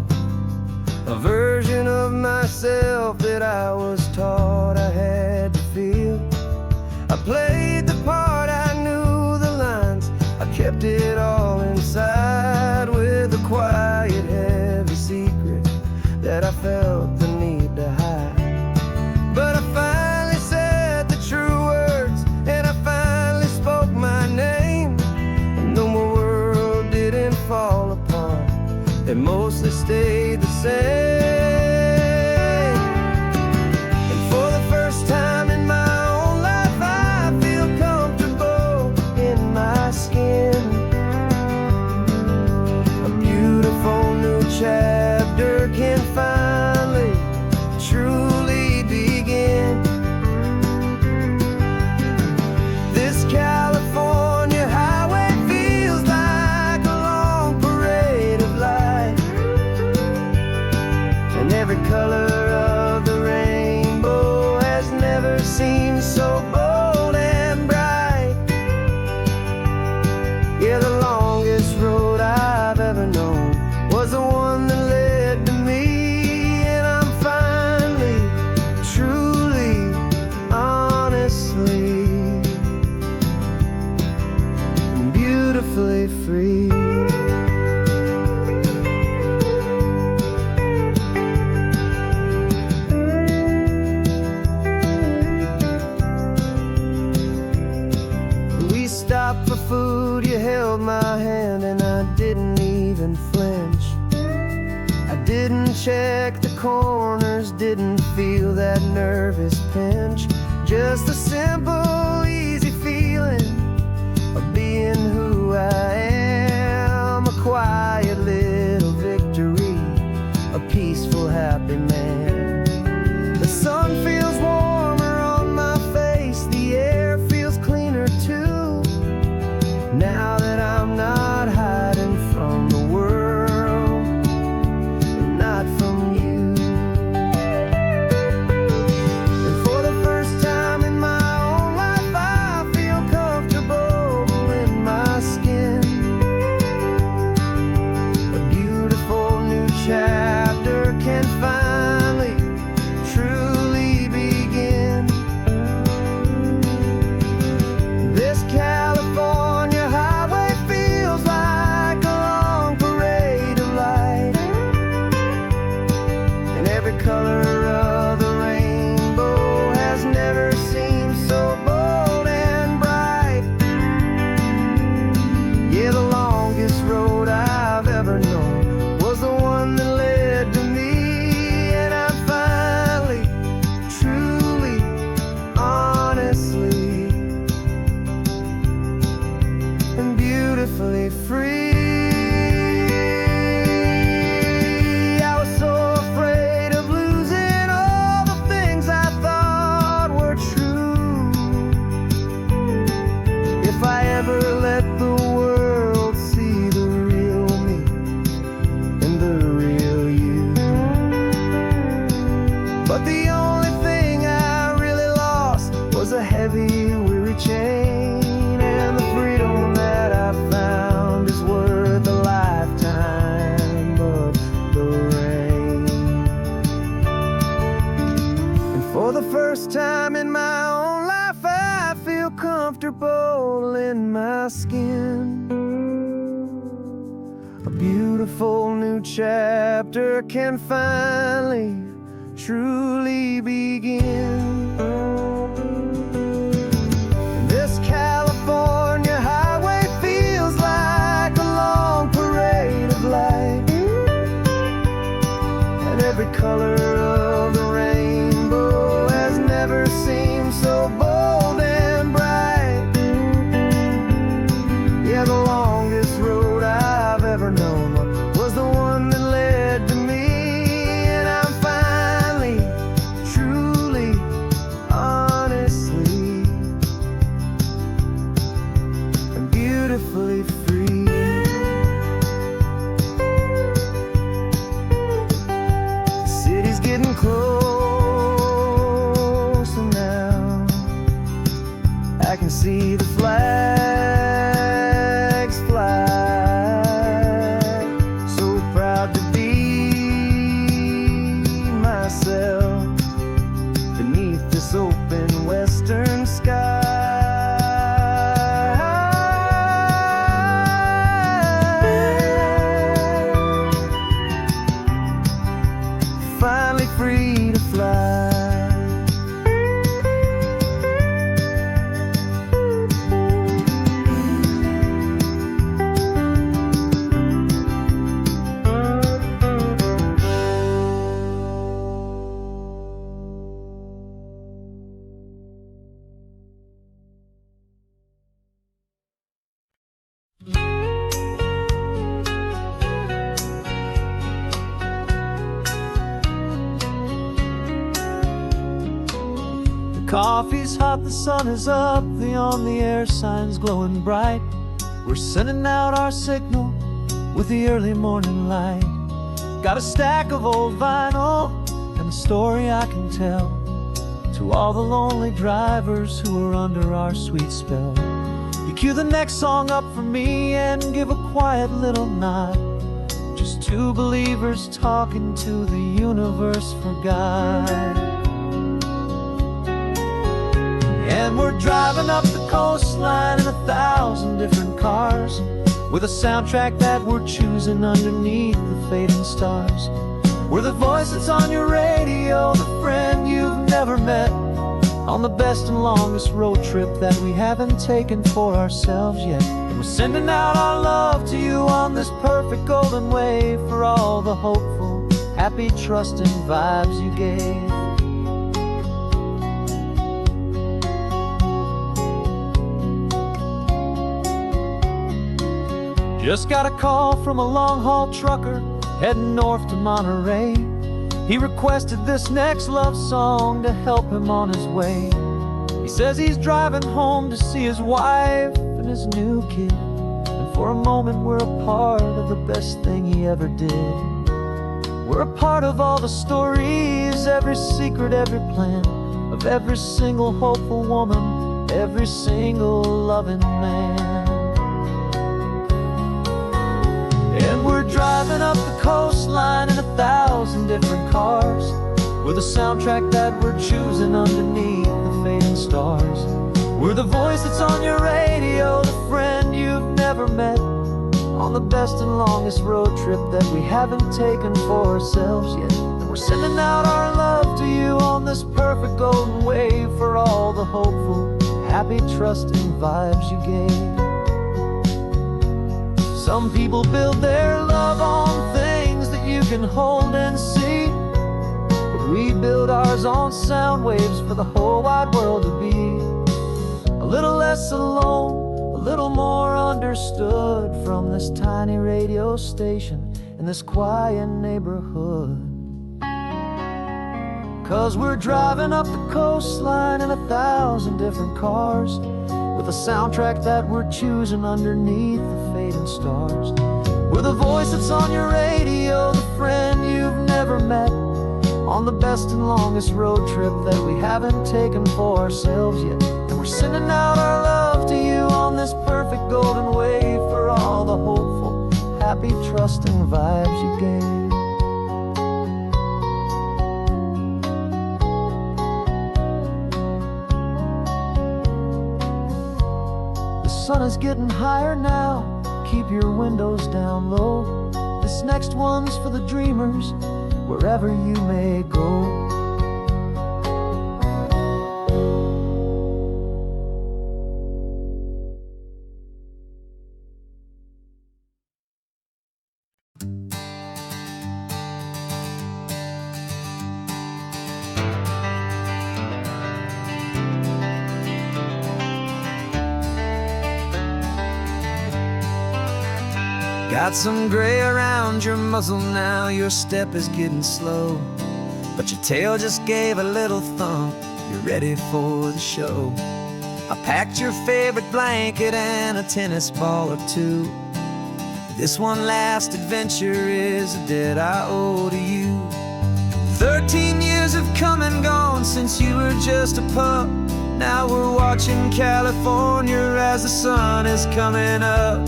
a version of myself that I was taught I had to feel. I played the part, I knew the lines, I kept it all inside with a quiet, heavy secret that I felt the need to hide. But I finally said the true words, and I finally spoke my name. And though my world didn't fall apart, it mostly stayed the same. And for the first time in my own life, I feel comfortable in my skin. A beautiful new chapter can finally truly begin. This California highway feels like a long parade of light, and every color of the rainbow has never seemed so bold and bright. Yeah, the longest road I've ever known was the one that led to me, and I'm finally, truly, honestly, beautifully free. We stopped for food, you held my hand, and I didn't even flinch. I didn't check the corners, didn't feel that nervous pinch. Just a simple, easy feeling of being who I am. A quiet little victory, a peaceful, happy man. The sun feels warmer on my face, the air feels cleaner too, now that I'm not hiding from the world, and not from you. And for the first time in my own life, I feel comfortable in my skin. A beautiful new chapter can finally truly begin. This California highway feels like a long parade of light, and every color of the rainbow has never seemed so bold and bright. Yeah, the longest road I've ever known was the one that led to me, and I'm finally, truly, honestly, and beautifully free. I was so afraid of losing all the things I thought were true. If I ever let the world see the real me and the real you. But the only thing I really lost was a heavy, weary chain, and the freedom that I found is worth a lifetime of the rain. And for the first time in my own life, I feel comfortable in my skin. A beautiful new chapter can finally, truly begin. And this California highway feels like a long parade of light, and every color of the rainbow has never seen see the flags fly. So proud to be myself beneath this open western sky. Finally free to fly. Coffee's hot, the sun is up, the on-the-air sign's glowing bright. We're sending out our signal with the early morning light. Got a stack of old vinyl and a story I can tell to all the lonely drivers who are under our sweet spell. You cue the next song up for me and give a quiet little nod. Just two believers talking to the universe for God. And we're driving up the coastline in 1,000 different cars, with a soundtrack that we're choosing underneath the fading stars. We're the voice that's on your radio, the friend you've never met, on the best and longest road trip that we haven't taken for ourselves yet. And we're sending out our love to you on this perfect golden wave for all the hopeful, happy, trusting vibes you gave. Just got a call from a long-haul trucker heading north to Monterey. He requested this next love song to help him on his way. He says he's driving home to see his wife and his new kid, and for a moment we're a part of the best thing he ever did. We're a part of all the stories, every secret, every plan, of every single hopeful woman, every single loving man. And we're driving up the coastline in 1,000 different cars, with a soundtrack that we're choosing underneath the fading stars. We're the voice that's on your radio, the friend you've never met, on the best and longest road trip that we haven't taken for ourselves yet. And we're sending out our love to you on this perfect golden wave for all the hopeful, happy, trusting vibes you gave. Some people build their love on things that you can hold and see, but we build ours on sound waves for the whole wide world to be a little less alone, a little more understood from this tiny radio station in this quiet neighborhood. 'Cause we're driving up the coastline in 1,000 different cars, with a soundtrack that we're choosing underneath the fading stars. We're the voice that's on your radio, the friend you've never met, on the best and longest road trip that we haven't taken for ourselves yet. And we're sending out our love to you on this perfect golden wave for all the hopeful, happy, trusting vibes you gave. The sun is getting higher now, keep your windows down low. This next one's for the dreamers, wherever you may go. Got some gray around your muzzle now, your step is getting slow, but your tail just gave a little thump, you're ready for the show. I packed your favorite blanket and a tennis ball or two. This one last adventure is a debt I owe to you. 13 years have come and gone since you were just a pup. Now we're watching California as the sun is coming up.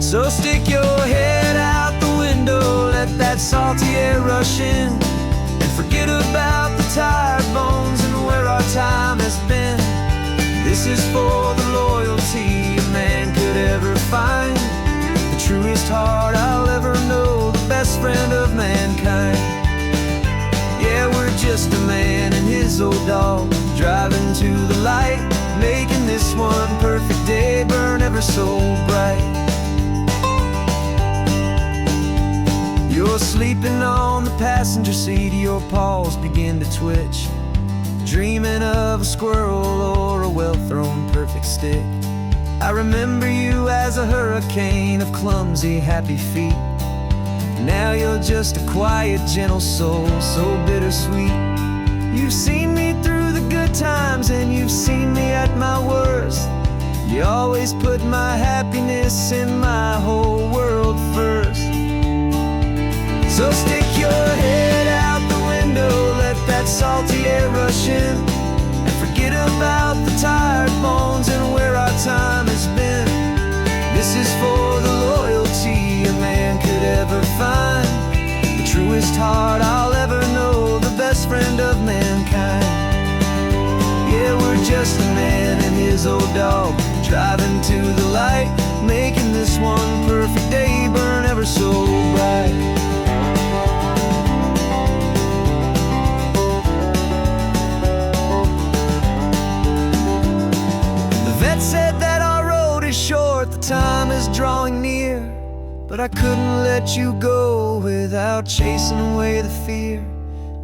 So stick your head out the window, let that salty air rush in, and forget about the tired bones and where our time has been. This is for the loyalty a man could ever find, the truest heart I'll ever know, the best friend of mankind. Yeah, we're just a man and his old dog, driving to the light, making this one perfect day burn ever so bright. You're sleeping on the passenger seat, your paws begin to twitch, dreaming of a squirrel or a well-thrown perfect stick. I remember you as a hurricane of clumsy, happy feet. Now you're just a quiet, gentle soul, so bittersweet. You've seen me through the good times and you've seen me at my worst. You always put my happiness and my whole world first. So stick your head out the window, let that salty air rush in, and forget about the tired bones and where our time has been. This is for the loyalty a man could ever find, the truest heart I'll ever know, the best friend of mankind. Yeah, we're just a man and his old dog, driving to the light, making this one perfect day burn ever so bright. Said that our road is short, the time is drawing near, but I couldn't let you go without chasing away the fear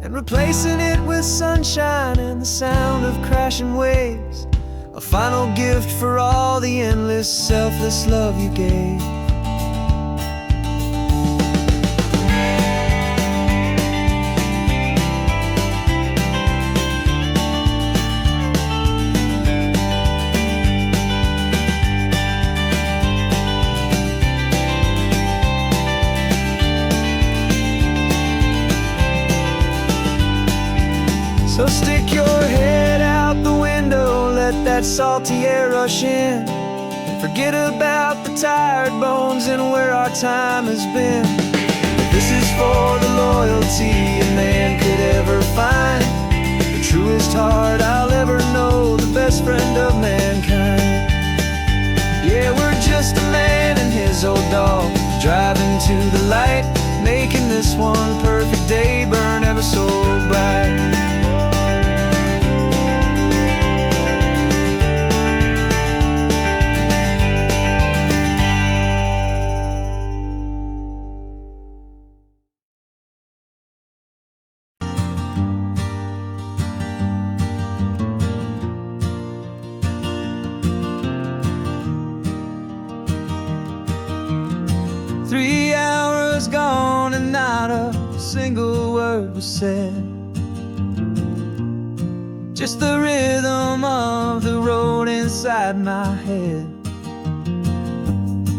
and replacing it with sunshine and the sound of crashing waves, a final gift for all the endless, selfless love you gave. So stick your head out the window, let that salty air rush in, and forget about the tired bones and where our time has been. This is for the loyalty a man could ever find, the truest heart I'll ever know, the best friend of mankind. Yeah, we're just a man and his old dog, driving to the light, making this one perfect day burn ever so bright. Gone and not a single word was said, just the rhythm of the road inside my head.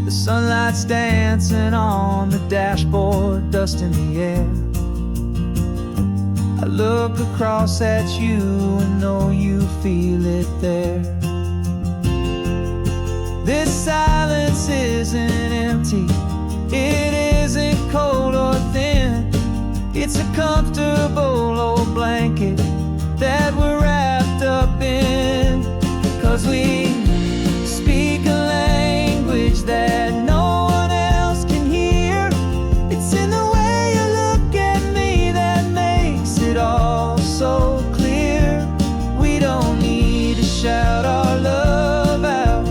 The sunlight's dancing on the dashboard, dust in the air. I look across at you and know you feel it there. This silence isn't empty, it isn't cold or thin, it's a comfortable old blanket that we're wrapped up in. 'Cause we speak a language that no one else can hear. It's in the way you look at me that makes it all so clear. We don't need to shout our love out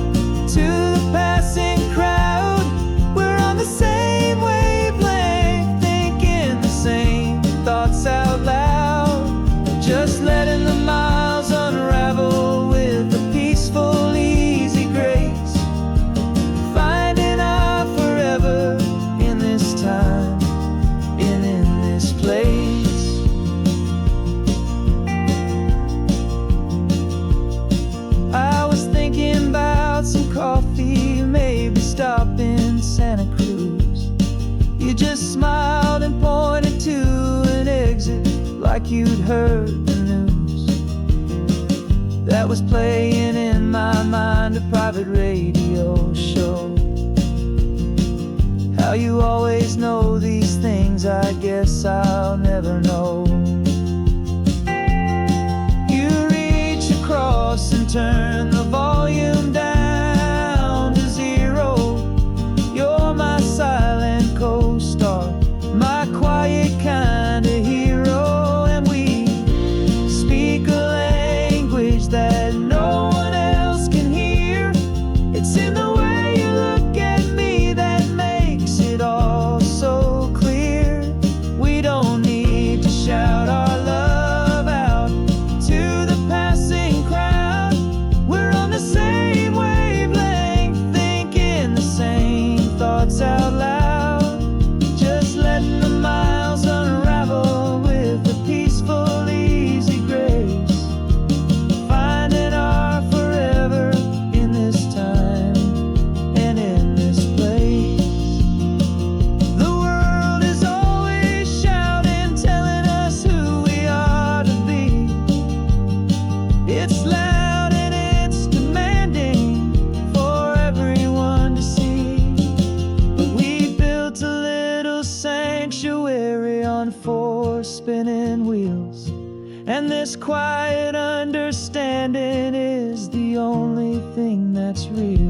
to the passing crowd. We're on the same wavelength, thinking the same thoughts out loud, just letting the miles unravel with a peaceful, easy grace, finding our forever in this time and in this place. I was thinking about some coffee, maybe stop in Santa Cruz. You just smiled and pointed to an exit like you'd heard the news. that was playing in my mind, a private radio show. How you always know these things, I guess I'll never know. You reach across and turn the volume down to 0. You're my silent co-star, my quiet kind of hero. And we speak a language that no one else can hear. It's in the way you look at me that makes it all so clear. We don't need to shout our love out to the passing crowd. We're on the same wavelength, thinking the same thoughts out loud. Just letting the miles unravel with a peaceful, easy grace. Finding our forever in this time and in this place. The world is always shouting, telling us who we are to be. It's loud and it's demanding for everyone to see. But we built a little sanctuary on 4 spinning wheels, and this quiet understanding is the only thing that's real.